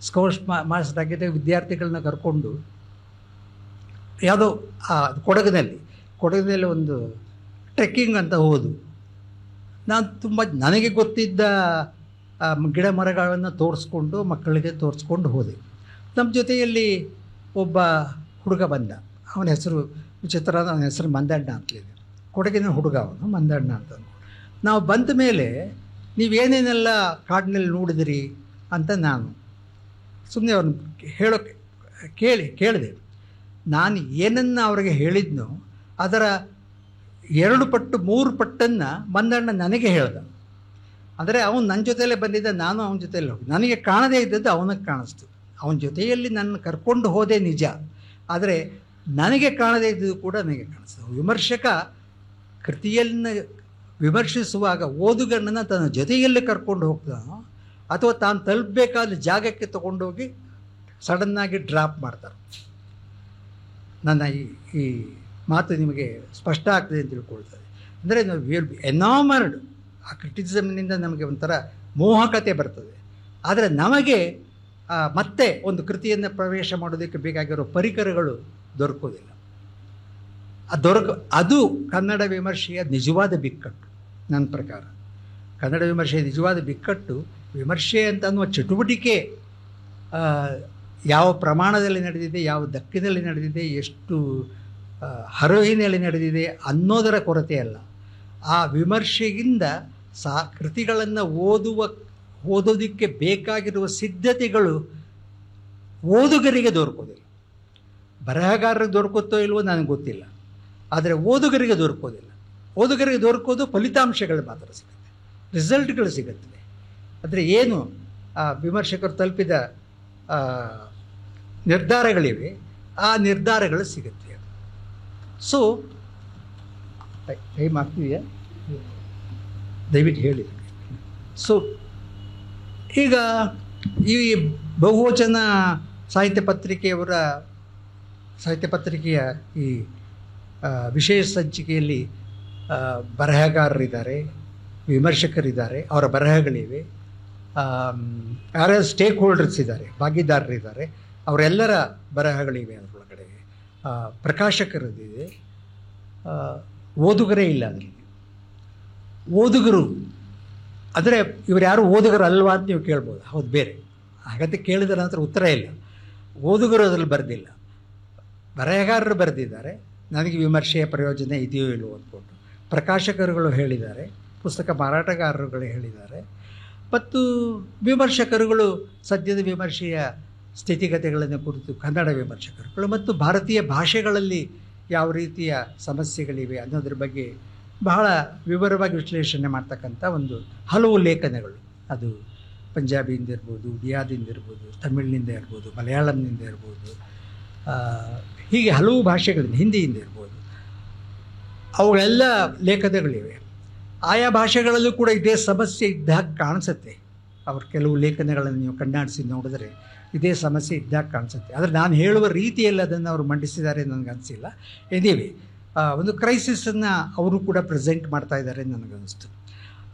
ಸ್ಕೌಟ್ ಮಾಸ್ಟರ್ ಆಗಿದ್ದಾಗ ವಿದ್ಯಾರ್ಥಿಗಳನ್ನ ಕರ್ಕೊಂಡು ಯಾವುದೋ ಕೊಡಗಿನಲ್ಲಿ ಒಂದು ಟ್ರೆಕ್ಕಿಂಗ್ ಅಂತ ಹೋದು. ನಾನು ನನಗೆ ಗೊತ್ತಿದ್ದ ಗಿಡ ಮರಗಳನ್ನು ತೋರಿಸ್ಕೊಂಡು ಮಕ್ಕಳಿಗೆ ತೋರಿಸ್ಕೊಂಡು ಹೋದೆ. ನಮ್ಮ ಜೊತೆಯಲ್ಲಿ ಒಬ್ಬ ಹುಡುಗ ಬಂದ. ಅವನ ಹೆಸರು ವಿಚಿತ್ರ, ಅವನ ಹೆಸರು ಮಂದಣ್ಣ ಅಂತಲಿದೆ. ಕೊಡಗಿನ ಹುಡುಗ ಅವನು, ಮಂದಣ್ಣ ಅಂತ. ನಾವು ಬಂದ ಮೇಲೆ ನೀವೇನೇನೆಲ್ಲ ಕಾಡಿನಲ್ಲಿ ನೋಡಿದಿರಿ ಅಂತ ನಾನು ಸುಮ್ಮನೆ ಅವ್ರನ್ನ ಕೇಳಿದೆ. ನಾನು ಏನನ್ನು ಅವ್ರಿಗೆ ಹೇಳಿದ್ನೋ ಅದರ 2 ಪಟ್ಟು 3 ಪಟ್ಟನ್ನು ಮಂದಣ್ಣ ನನಗೆ ಹೇಳ್ದ. ಅಂದರೆ ಅವನು ನನ್ನ ಜೊತೆಯಲ್ಲೇ ಬಂದಿದ್ದ, ನಾನು ಅವನ ಜೊತೆಯಲ್ಲಿ ಹೋಗಿ ನನಗೆ ಕಾಣದೇ ಇದ್ದದ್ದು ಅವನಿಗೆ ಕಾಣಿಸ್ತು. ಅವನ ಜೊತೆಯಲ್ಲಿ ನನ್ನ ಕರ್ಕೊಂಡು ಹೋದೆ ನಿಜ, ಆದರೆ ನನಗೆ ಕಾಣದೇ ಇದ್ದದ್ದು ಕೂಡ ನನಗೆ ಕಾಣಿಸ್ತು. ವಿಮರ್ಶಕ ಕೃತಿಯನ್ನು ವಿಮರ್ಶಿಸುವಾಗ ಓದುಗಣ್ಣನ್ನು ತನ್ನ ಜೊತೆಯಲ್ಲಿ ಕರ್ಕೊಂಡು ಹೋಗ್ತಾನೋ ಅಥವಾ ತಾನು ತಲುಪಬೇಕಾದ ಜಾಗಕ್ಕೆ ತಗೊಂಡೋಗಿ ಸಡನ್ನಾಗಿ ಡ್ರಾಪ್ ಮಾಡ್ತಾರೆ. ನನ್ನ ಈ ಮಾತು ನಿಮಗೆ ಸ್ಪಷ್ಟ ಆಗ್ತದೆ ಅಂತ ತಿಳ್ಕೊಳ್ತದೆ. ಅಂದರೆ ನಾವು ವಿಲ್ ಬಿ ಎನಾಮರ್ಡ್. ಆ ಕ್ರಿಟಿಸಿಸಮ್ನಿಂದ ನಮಗೆ ಒಂಥರ ಮೋಹಕತೆ ಬರ್ತದೆ. ಆದರೆ ನಮಗೆ ಮತ್ತೆ ಒಂದು ಕೃತಿಯನ್ನು ಪ್ರವೇಶ ಮಾಡೋದಕ್ಕೆ ಬೇಕಾಗಿರೋ ಪರಿಕರಗಳು ದೊರಕೋದಿಲ್ಲ. ಅದು ಕನ್ನಡ ವಿಮರ್ಶೆಯ ನಿಜವಾದ ಬಿಕ್ಕಟ್ಟು. ನನ್ನ ಪ್ರಕಾರ ಕನ್ನಡ ವಿಮರ್ಶೆಯ ನಿಜವಾದ ಬಿಕ್ಕಟ್ಟು ವಿಮರ್ಶೆ ಅಂತ ಅನ್ನುವ ಚಟುವಟಿಕೆ ಯಾವ ಪ್ರಮಾಣದಲ್ಲಿ ನಡೆದಿದೆ, ಯಾವ ದಕ್ಕಿನಲ್ಲಿ ನಡೆದಿದೆ, ಎಷ್ಟು ಹರವಿನಲ್ಲಿ ನಡೆದಿದೆ ಅನ್ನೋದರ ಕೊರತೆ ಅಲ್ಲ. ಆ ವಿಮರ್ಶೆಯಿಂದ ಕೃತಿಗಳನ್ನು ಓದೋದಕ್ಕೆ ಬೇಕಾಗಿರುವ ಸಿದ್ಧತೆಗಳು ಓದುಗರಿಗೆ ದೊರಕೋದಿಲ್ಲ. ಬರಹಗಾರರಿಗೆ ದೊರಕುತ್ತೋ ಇಲ್ವೋ ನನಗೆ ಗೊತ್ತಿಲ್ಲ, ಆದರೆ ಓದುಗರಿಗೆ ದೊರಕೋದಿಲ್ಲ. ಓದುಗರಿಗೆ ದೊರಕೋದು ಫಲಿತಾಂಶಗಳು ಮಾತ್ರ ಸಿಗುತ್ತೆ, ರಿಸಲ್ಟ್ಗಳು ಸಿಗುತ್ತವೆ. ಆದರೆ ಏನು ಆ ವಿಮರ್ಶಕರು ತಲುಪಿದ ನಿರ್ಧಾರಗಳಿವೆ, ಆ ನಿರ್ಧಾರಗಳು ಸಿಗುತ್ತೆ. ಸೊ ಟೈಮ್ ಆಗ್ತಿದೆಯಾ? ದಯವಿಟ್ಟು ಹೇಳಿ. ಸೊ ಈಗ ಈ ಬಹುವಚನ ಸಾಹಿತ್ಯ ಪತ್ರಿಕೆಯ ಈ ವಿಶೇಷ ಸಂಚಿಕೆಯಲ್ಲಿ ಬರಹಗಾರರಿದ್ದಾರೆ, ವಿಮರ್ಶಕರಿದ್ದಾರೆ, ಅವರ ಬರಹಗಳಿವೆ, ಯಾರ್ಯಾರು ಸ್ಟೇಕ್ ಹೋಲ್ಡರ್ಸ್ ಇದ್ದಾರೆ, ಭಾಗಿದಾರರಿದ್ದಾರೆ, ಅವರೆಲ್ಲರ ಬರಹಗಳಿವೆ. ಅದರೊಳಗಡೆ ಪ್ರಕಾಶಕರದಿದೆ, ಓದುಗರೇ ಇಲ್ಲ ಅದರಲ್ಲಿ. ಓದುಗರು ಅಂದರೆ ಇವರು ಯಾರು ಓದುಗರು ಅಲ್ವಾ ಅಂತ ನೀವು ಕೇಳ್ಬೋದು. ಹೌದು, ಬೇರೆ ಹಾಗಂತ ಕೇಳಿದ ನಂತರ ಉತ್ತರ ಇಲ್ಲ. ಓದುಗರು ಅದರಲ್ಲಿ ಬರೆದಿಲ್ಲ, ಬರಹಗಾರರು ಬರೆದಿದ್ದಾರೆ. ನನಗೆ ವಿಮರ್ಶೆಯ ಪ್ರಯೋಜನ ಇದೆಯೋ ಇಲ್ಲವೋ ಅಂದ್ಕೊಂಡು ಪ್ರಕಾಶಕರುಗಳು ಹೇಳಿದ್ದಾರೆ, ಪುಸ್ತಕ ಮಾರಾಟಗಾರರುಗಳು ಹೇಳಿದ್ದಾರೆ, ಮತ್ತು ವಿಮರ್ಶಕರುಗಳು ಸದ್ಯದ ವಿಮರ್ಶೆಯ ಸ್ಥಿತಿಗತಿಗಳನ್ನು ಕುರಿತು ಕನ್ನಡ ವಿಮರ್ಶಕರುಗಳು ಮತ್ತು ಭಾರತೀಯ ಭಾಷೆಗಳಲ್ಲಿ ಯಾವ ರೀತಿಯ ಸಮಸ್ಯೆಗಳಿವೆ ಅನ್ನೋದ್ರ ಬಗ್ಗೆ ಬಹಳ ವಿವರವಾಗಿ ವಿಶ್ಲೇಷಣೆ ಮಾಡ್ತಕ್ಕಂಥ ಒಂದು ಹಲವು ಲೇಖನಗಳು, ಅದು ಪಂಜಾಬಿಯಿಂದ ಇರ್ಬೋದು, ಉಡಿಯಾದಿಂದ ಇರ್ಬೋದು, ತಮಿಳಿನಿಂದ ಇರ್ಬೋದು, ಮಲಯಾಳಂನಿಂದ ಇರ್ಬೋದು, ಹೀಗೆ ಹಲವು ಭಾಷೆಗಳಿಂದ, ಹಿಂದಿಯಿಂದ ಇರ್ಬೋದು, ಅವುಗಳೆಲ್ಲ ಲೇಖನಗಳಿವೆ. ಆಯಾ ಭಾಷೆಗಳಲ್ಲೂ ಕೂಡ ಇದೇ ಸಮಸ್ಯೆ ಇದ್ದಾಗ ಕಾಣಿಸುತ್ತೆ. ಅವ್ರ ಕೆಲವು ಲೇಖನಗಳನ್ನು ನೀವು ಕಣ್ಣಾಡಿಸಿ ನೋಡಿದ್ರೆ ಇದೇ ಸಮಸ್ಯೆ ಇದ್ದಾಗ ಕಾಣಿಸುತ್ತೆ. ಆದರೆ ನಾನು ಹೇಳುವ ರೀತಿಯಲ್ಲಿ ಅದನ್ನು ಅವರು ಮಂಡಿಸಿದ್ದಾರೆ ನನಗನ್ನಿಸಿಲ್ಲ. ಎನಿವೆ ಒಂದು ಕ್ರೈಸಿಸನ್ನು ಅವರು ಕೂಡ ಪ್ರೆಸೆಂಟ್ ಮಾಡ್ತಾ ಇದ್ದಾರೆ ನನಗನ್ನಿಸ್ತು.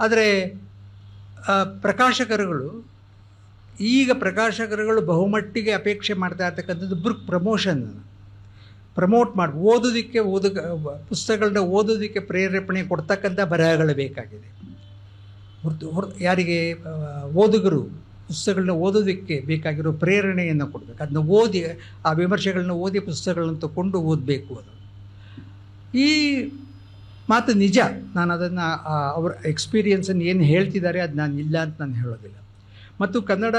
ಆದರೆ ಪ್ರಕಾಶಕರುಗಳು ಬಹುಮಟ್ಟಿಗೆ ಅಪೇಕ್ಷೆ ಮಾಡ್ತಾ ಇರ್ತಕ್ಕಂಥದ್ದು ಬುಕ್ ಪ್ರಮೋಷನನ್ನು ಪ್ರಮೋಟ್ ಮಾಡಿ ಓದೋದಕ್ಕೆ ಪುಸ್ತಕಗಳನ್ನ ಓದೋದಕ್ಕೆ ಪ್ರೇರೇಪಣೆ ಕೊಡ್ತಕ್ಕಂಥ ಬರಹಗಳು ಬೇಕಾಗಿದೆ. ಯಾರಿಗೆ ಓದುಗರು ಪುಸ್ತಕಗಳನ್ನ ಓದೋದಕ್ಕೆ ಬೇಕಾಗಿರೋ ಪ್ರೇರಣೆಯನ್ನು ಕೊಡಬೇಕು. ಅದನ್ನ ಓದಿ, ಆ ವಿಮರ್ಶೆಗಳನ್ನ ಓದಿ ಪುಸ್ತಕಗಳನ್ನು ತಗೊಂಡು ಓದಬೇಕು. ಅದು ಈ ಮಾತು ನಿಜ. ನಾನು ಅದನ್ನು ಅವರ ಎಕ್ಸ್ಪೀರಿಯನ್ಸನ್ನು ಏನು ಹೇಳ್ತಿದ್ದಾರೆ ಅದು ನಾನು ಇಲ್ಲ ಅಂತ ನಾನು ಹೇಳೋದಿಲ್ಲ. ಮತ್ತು ಕನ್ನಡ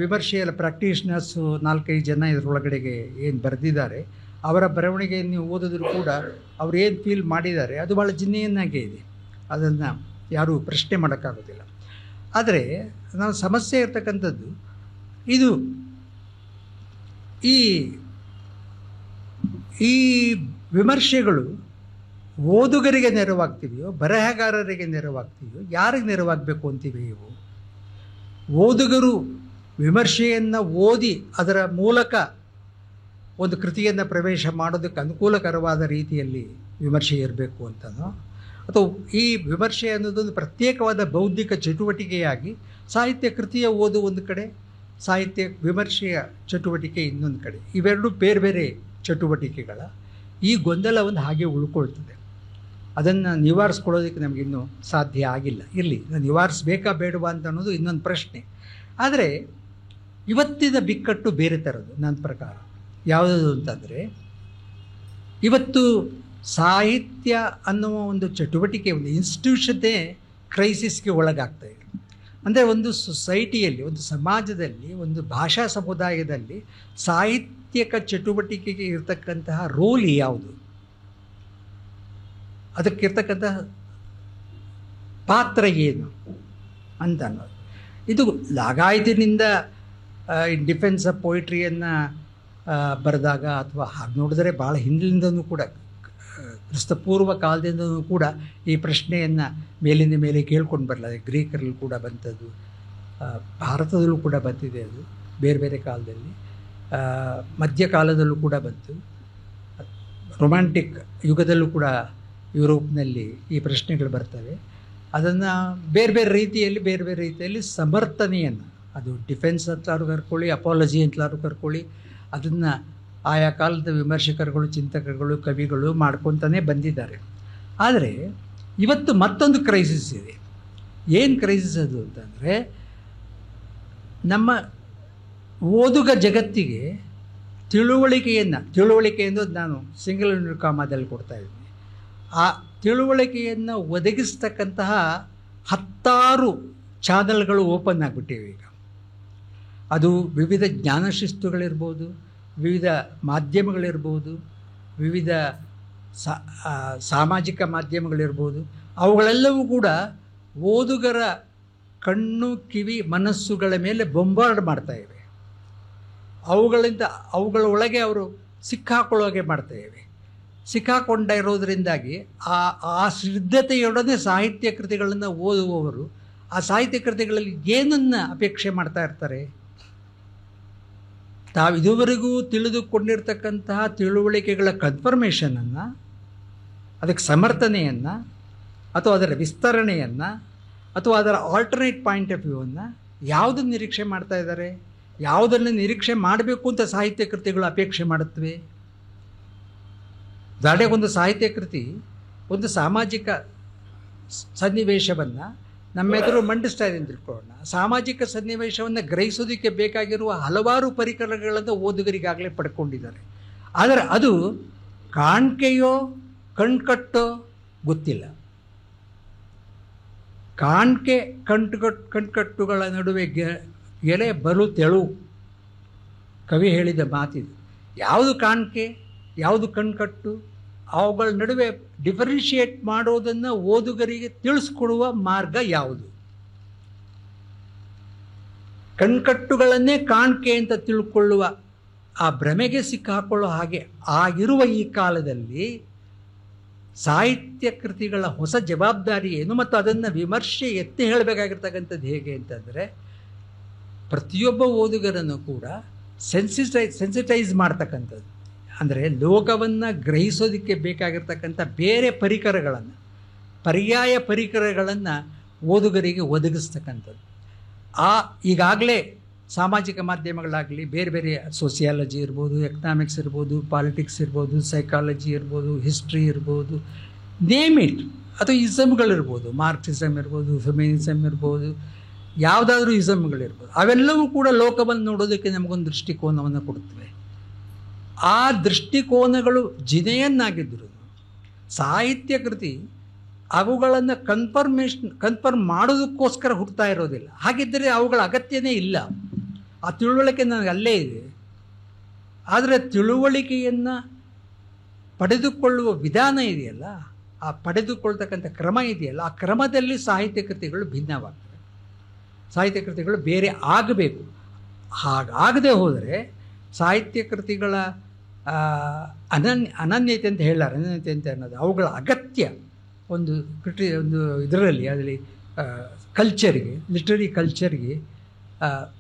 ವಿಮರ್ಶೆಯ ಪ್ರಾಕ್ಟೀಷನರ್ಸು 4-5 ಜನ ಇದರೊಳಗಡೆಗೆ ಏನು ಬರೆದಿದ್ದಾರೆ, ಅವರ ಬರವಣಿಗೆಯನ್ನು ನೀವು ಓದಿದ್ರು ಕೂಡ ಅವ್ರು ಏನು ಫೀಲ್ ಮಾಡಿದ್ದಾರೆ ಅದು ಭಾಳ ಜಿನ್ನೆಯನ್ನಾಗೇ ಇದೆ. ಅದನ್ನು ಯಾರೂ ಪ್ರಶ್ನೆ ಮಾಡೋಕ್ಕಾಗೋದಿಲ್ಲ. ಆದರೆ ನಾವು ಸಮಸ್ಯೆ ಇರ್ತಕ್ಕಂಥದ್ದು ಇದು ಈ ವಿಮರ್ಶೆಗಳು ಓದುಗರಿಗೆ ನೆರವಾಗ್ತಿವೆಯೋ, ಬರಹಗಾರರಿಗೆ ನೆರವಾಗ್ತಿವೆಯೋ, ಯಾರಿಗೆ ನೆರವಾಗಬೇಕು ಅಂತೀವಿ? ಇವು ಓದುಗರು ವಿಮರ್ಶೆಯನ್ನು ಓದಿ ಅದರ ಮೂಲಕ ಒಂದು ಕೃತಿಯನ್ನು ಪ್ರವೇಶ ಮಾಡೋದಕ್ಕೆ ಅನುಕೂಲಕರವಾದ ರೀತಿಯಲ್ಲಿ ವಿಮರ್ಶೆ ಇರಬೇಕು ಅಂತನೋ, ಅಥವಾ ಈ ವಿಮರ್ಶೆ ಅನ್ನೋದೊಂದು ಪ್ರತ್ಯೇಕವಾದ ಬೌದ್ಧಿಕ ಚಟುವಟಿಕೆಯಾಗಿ ಸಾಹಿತ್ಯ ಕೃತಿಯ ಓದು ಒಂದು ಕಡೆ, ಸಾಹಿತ್ಯ ವಿಮರ್ಶೆಯ ಚಟುವಟಿಕೆ ಇನ್ನೊಂದು ಕಡೆ, ಇವೆರಡೂ ಬೇರೆ ಬೇರೆ ಚಟುವಟಿಕೆಗಳ ಈ ಗೊಂದಲವನ್ನು ಹಾಗೆ ಉಳ್ಕೊಳ್ತದೆ. ಅದನ್ನು ನಿವಾರಿಸ್ಕೊಳ್ಳೋದಕ್ಕೆ ನಮಗಿನ್ನೂ ಸಾಧ್ಯ ಆಗಿಲ್ಲ. ಇರಲಿ, ನಿವಾರಿಸ್ಬೇಕಾ ಬೇಡವಾ ಅಂತ ಅನ್ನೋದು ಇನ್ನೊಂದು ಪ್ರಶ್ನೆ. ಆದರೆ ಇವತ್ತಿನ ಬಿಕ್ಕಟ್ಟು ಬೇರೆ ಥರದ್ದು ನನ್ನ ಪ್ರಕಾರ. ಯಾವುದದು ಅಂತಂದರೆ, ಇವತ್ತು ಸಾಹಿತ್ಯ ಅನ್ನುವ ಒಂದು ಚಟುವಟಿಕೆ, ಒಂದು ಇನ್ಸ್ಟಿಟ್ಯೂಷನ್ನೇ ಕ್ರೈಸಿಸ್ಗೆ ಒಳಗಾಗ್ತಾ ಇದೆ. ಅಂದರೆ ಒಂದು ಸೊಸೈಟಿಯಲ್ಲಿ, ಒಂದು ಸಮಾಜದಲ್ಲಿ, ಒಂದು ಭಾಷಾ ಸಮುದಾಯದಲ್ಲಿ ಸಾಹಿತ್ಯಕ ಚಟುವಟಿಕೆಗೆ ಇರತಕ್ಕಂತಹ ರೋಲ್ ಯಾವುದು, ಅದಕ್ಕಿರ್ತಕ್ಕಂತಹ ಪಾತ್ರ ಏನು ಅಂತ ಅನ್ನೋದು. ಇದು ಲಾಗಾಯತಿನಿಂದ ಇನ್ ಡಿಫೆನ್ಸ್ ಆಫ್ ಪೊಯಿಟ್ರಿಯನ್ನು ಬರೆದಾಗ, ಅಥವಾ ಹಾಗೆ ನೋಡಿದ್ರೆ ಭಾಳ ಹಿಂದಿನಿಂದನೂ ಕೂಡ, ಕ್ರಿಸ್ತಪೂರ್ವ ಕಾಲದಿಂದನೂ ಕೂಡ ಈ ಪ್ರಶ್ನೆಯನ್ನು ಮೇಲಿಂದ ಮೇಲೆ ಕೇಳ್ಕೊಂಡು ಬರಲಾರೆ. ಗ್ರೀಕರಲ್ಲಿ ಕೂಡ ಬಂತದ್ದು, ಭಾರತದಲ್ಲೂ ಕೂಡ ಬಂದಿದೆ, ಅದು ಬೇರೆ ಬೇರೆ ಕಾಲದಲ್ಲಿ, ಮಧ್ಯಕಾಲದಲ್ಲೂ ಕೂಡ ಬಂತು, ರೊಮ್ಯಾಂಟಿಕ್ ಯುಗದಲ್ಲೂ ಕೂಡ ಯುರೋಪ್ನಲ್ಲಿ ಈ ಪ್ರಶ್ನೆಗಳು ಬರ್ತವೆ. ಅದನ್ನು ಬೇರೆ ಬೇರೆ ರೀತಿಯಲ್ಲಿ ಸಮರ್ಥನೆಯನ್ನು, ಅದು ಡಿಫೆನ್ಸ್ ಅಂತಲಾರು ಕರ್ಕೊಳ್ಳಿ, ಅಪಾಲಜಿ ಅಂತಲಾರು ಕರ್ಕೊಳ್ಳಿ, ಅದನ್ನು ಆಯಾ ಕಾಲದ ವಿಮರ್ಶಕರುಗಳು, ಚಿಂತಕರುಗಳು, ಕವಿಗಳು ಮಾಡ್ಕೊತಾನೆ ಬಂದಿದ್ದಾರೆ. ಆದರೆ ಇವತ್ತು ಮತ್ತೊಂದು ಕ್ರೈಸಿಸ್ ಇದೆ. ಏನು ಕ್ರೈಸಿಸ್ ಅದು ಅಂತಂದರೆ, ನಮ್ಮ ಓದುಗ ಜಗತ್ತಿಗೆ ತಿಳುವಳಿಕೆ ಅನ್ನೋದು ನಾನು ಸಿಂಗಲ್ ಕಾಮದಲ್ಲಿ ಕೊಡ್ತಾ ಇದ್ದೀನಿ. ಆ ತಿಳುವಳಿಕೆಯನ್ನು ಒದಗಿಸ್ತಕ್ಕಂತಹ 10 ಚಾನಲ್ಗಳು ಓಪನ್ ಆಗಿಬಿಟ್ಟಿವೆ ಈಗ. ಅದು ವಿವಿಧ ಜ್ಞಾನಶಿಸ್ತುಗಳಿರ್ಬೋದು, ವಿವಿಧ ಮಾಧ್ಯಮಗಳಿರ್ಬೋದು, ವಿವಿಧ ಸಾಮಾಜಿಕ ಮಾಧ್ಯಮಗಳಿರ್ಬೋದು. ಅವುಗಳೆಲ್ಲವೂ ಕೂಡ ಓದುಗರ ಕಣ್ಣು, ಕಿವಿ, ಮನಸ್ಸುಗಳ ಮೇಲೆ ಬೊಂಬಾರ್ಡ್ ಮಾಡ್ತಾ ಇವೆ. ಅವುಗಳ ಒಳಗೆ ಅವರು ಸಿಕ್ಕಾಕೊಳ್ಳೋಗೆ ಮಾಡ್ತಾ ಇವೆ. ಸಿಕ್ಕಾಕೊಂಡ ಇರೋದರಿಂದಾಗಿ ಆ ಸಿದ್ಧತೆಯೊಡನೆ ಸಾಹಿತ್ಯ ಕೃತಿಗಳನ್ನು ಓದುವವರು ಆ ಸಾಹಿತ್ಯ ಕೃತಿಗಳಲ್ಲಿ ಏನನ್ನು ಅಪೇಕ್ಷೆ ಮಾಡ್ತಾ ಇರ್ತಾರೆ? ತಾವು ಇದುವರೆಗೂ ತಿಳಿದುಕೊಂಡಿರ್ತಕ್ಕಂತಹ ತಿಳುವಳಿಕೆಗಳ ಕನ್ಫರ್ಮೇಷನನ್ನು, ಅದಕ್ಕೆ ಸಮರ್ಥನೆಯನ್ನು, ಅಥವಾ ಅದರ ವಿಸ್ತರಣೆಯನ್ನು, ಅಥವಾ ಅದರ ಆಲ್ಟರ್ನೇಟ್ ಪಾಯಿಂಟ್ ಆಫ್ ವ್ಯೂವನ್ನು ಯಾವುದನ್ನು ನಿರೀಕ್ಷೆ ಮಾಡ್ತಾ ಇದ್ದಾರೆ? ಯಾವುದನ್ನು ನಿರೀಕ್ಷೆ ಮಾಡಬೇಕು ಅಂತ ಸಾಹಿತ್ಯ ಕೃತಿಗಳು ಅಪೇಕ್ಷೆ ಮಾಡುತ್ತವೆ? ದಾಡೆಗೊಂದು ಸಾಹಿತ್ಯ ಕೃತಿ ಒಂದು ಸಾಮಾಜಿಕ ಸನ್ನಿವೇಶವನ್ನು ನಮ್ಮೆದುರು ಮಂಡಿಸ್ತಾ ಇದೆ ಅಂತ ತಿಳ್ಕೊಳ್ಳೋಣ. ಸಾಮಾಜಿಕ ಸನ್ನಿವೇಶವನ್ನು ಗ್ರಹಿಸೋದಕ್ಕೆ ಬೇಕಾಗಿರುವ ಹಲವಾರು ಪರಿಕರಗಳನ್ನು ಓದುಗರಿಗಾಗಲೇ ಪಡ್ಕೊಂಡಿದ್ದಾರೆ. ಆದರೆ ಅದು ಕಾಣ್ಕೆಯೋ ಕಣ್ಕಟ್ಟೋ ಗೊತ್ತಿಲ್ಲ. ಕಾಣ್ಕೆ ಕಣ್ಕಟ್ಟುಗಳ ನಡುವೆ ಗೆಲೆ ಬಲು ತೆಳು. ಕವಿ ಹೇಳಿದ ಮಾತಿದು. ಯಾವುದು ಕಾಣ್ಕೆ, ಯಾವುದು ಕಣ್ಕಟ್ಟು, ಅವುಗಳ ನಡುವೆ ಡಿಫರೆನ್ಷಿಯೇಟ್ ಮಾಡೋದನ್ನು ಓದುಗರಿಗೆ ತಿಳಿಸ್ಕೊಡುವ ಮಾರ್ಗ ಯಾವುದು? ಕಣ್ಕಟ್ಟುಗಳನ್ನೇ ಕಾಣಿಕೆ ಅಂತ ತಿಳ್ಕೊಳ್ಳುವ ಆ ಭ್ರಮೆಗೆ ಸಿಕ್ಕಾಕೊಳ್ಳೋ ಹಾಗೆ ಆಗಿರುವ ಈ ಕಾಲದಲ್ಲಿ ಸಾಹಿತ್ಯ ಕೃತಿಗಳ ಹೊಸ ಜವಾಬ್ದಾರಿ ಏನು ಮತ್ತು ಅದನ್ನು ವಿಮರ್ಶೆ ಎತ್ತಿ ಹೇಳಬೇಕಾಗಿರ್ತಕ್ಕಂಥದ್ದು ಹೇಗೆ ಅಂತಂದರೆ, ಪ್ರತಿಯೊಬ್ಬ ಓದುಗರನ್ನು ಕೂಡ ಸೆನ್ಸಿಟೈಸ್ ಮಾಡ್ತಕ್ಕಂಥದ್ದು. ಅಂದರೆ ಲೋಕವನ್ನು ಗ್ರಹಿಸೋದಕ್ಕೆ ಬೇಕಾಗಿರ್ತಕ್ಕಂಥ ಬೇರೆ ಪರಿಕರಗಳನ್ನು, ಪರ್ಯಾಯ ಪರಿಕರಗಳನ್ನು ಓದುಗರಿಗೆ ಒದಗಿಸ್ತಕ್ಕಂಥದ್ದು. ಈಗಾಗಲೇ ಸಾಮಾಜಿಕ ಮಾಧ್ಯಮಗಳಾಗಲಿ, ಬೇರೆ ಬೇರೆ ಸೋಸಿಯಾಲಜಿ ಇರ್ಬೋದು, ಎಕನಾಮಿಕ್ಸ್ ಇರ್ಬೋದು, ಪಾಲಿಟಿಕ್ಸ್ ಇರ್ಬೋದು, ಸೈಕಾಲಜಿ ಇರ್ಬೋದು, ಹಿಸ್ಟ್ರಿ ಇರ್ಬೋದು, ನೇಮ್ ಇಟ್, ಅಥವಾ ಇಸಮ್ಗಳಿರ್ಬೋದು, ಮಾರ್ಕ್ಸಿಸಮ್ ಇರ್ಬೋದು, ಫೆಮಿನಿಸಮ್ ಇರ್ಬೋದು, ಯಾವುದಾದ್ರೂ ಇಸಮ್ಗಳಿರ್ಬೋದು, ಅವೆಲ್ಲವೂ ಕೂಡ ಲೋಕವನ್ನು ನೋಡೋದಕ್ಕೆ ನಮಗೊಂದು ದೃಷ್ಟಿಕೋನವನ್ನು ಕೊಡುತ್ತವೆ. ಆ ದೃಷ್ಟಿಕೋನಗಳು ಜಿನೆಯನ್ನಾಗಿದ್ದರು ಸಾಹಿತ್ಯ ಕೃತಿ ಅವುಗಳನ್ನು ಕನ್ಫರ್ಮ್ ಮಾಡೋದಕ್ಕೋಸ್ಕರ ಹುಡ್ತಾ ಇರೋದಿಲ್ಲ. ಹಾಗಿದ್ದರೆ ಅವುಗಳ ಅಗತ್ಯನೇ ಇಲ್ಲ. ಆ ತಿಳುವಳಿಕೆ ನನಗೆ ಅಲ್ಲೇ ಇದೆ. ಆದರೆ ತಿಳುವಳಿಕೆಯನ್ನು ಪಡೆದುಕೊಳ್ಳುವ ವಿಧಾನ ಇದೆಯಲ್ಲ, ಆ ಪಡೆದುಕೊಳ್ತಕ್ಕಂಥ ಕ್ರಮ ಇದೆಯಲ್ಲ, ಆ ಕ್ರಮದಲ್ಲಿ ಸಾಹಿತ್ಯ ಕೃತಿಗಳು ಭಿನ್ನವಾಗ್ತವೆ. ಸಾಹಿತ್ಯ ಕೃತಿಗಳು ಬೇರೆ ಆಗಬೇಕು. ಹಾಗಾಗದೆ ಹೋದರೆ ಸಾಹಿತ್ಯ ಕೃತಿಗಳ ಅನನ್ಯತೆ ಅಂತ ಹೇಳಾರೆ. ಅನನ್ಯತೆ ಅಂತ ಅನ್ನೋದು ಅವುಗಳ ಅಗತ್ಯ ಒಂದು ಇದರಲ್ಲಿ ಅದರಲ್ಲಿ ಕಲ್ಚರ್ಗೆ, ಲಿಟ್ರರಿ ಕಲ್ಚರ್ಗೆ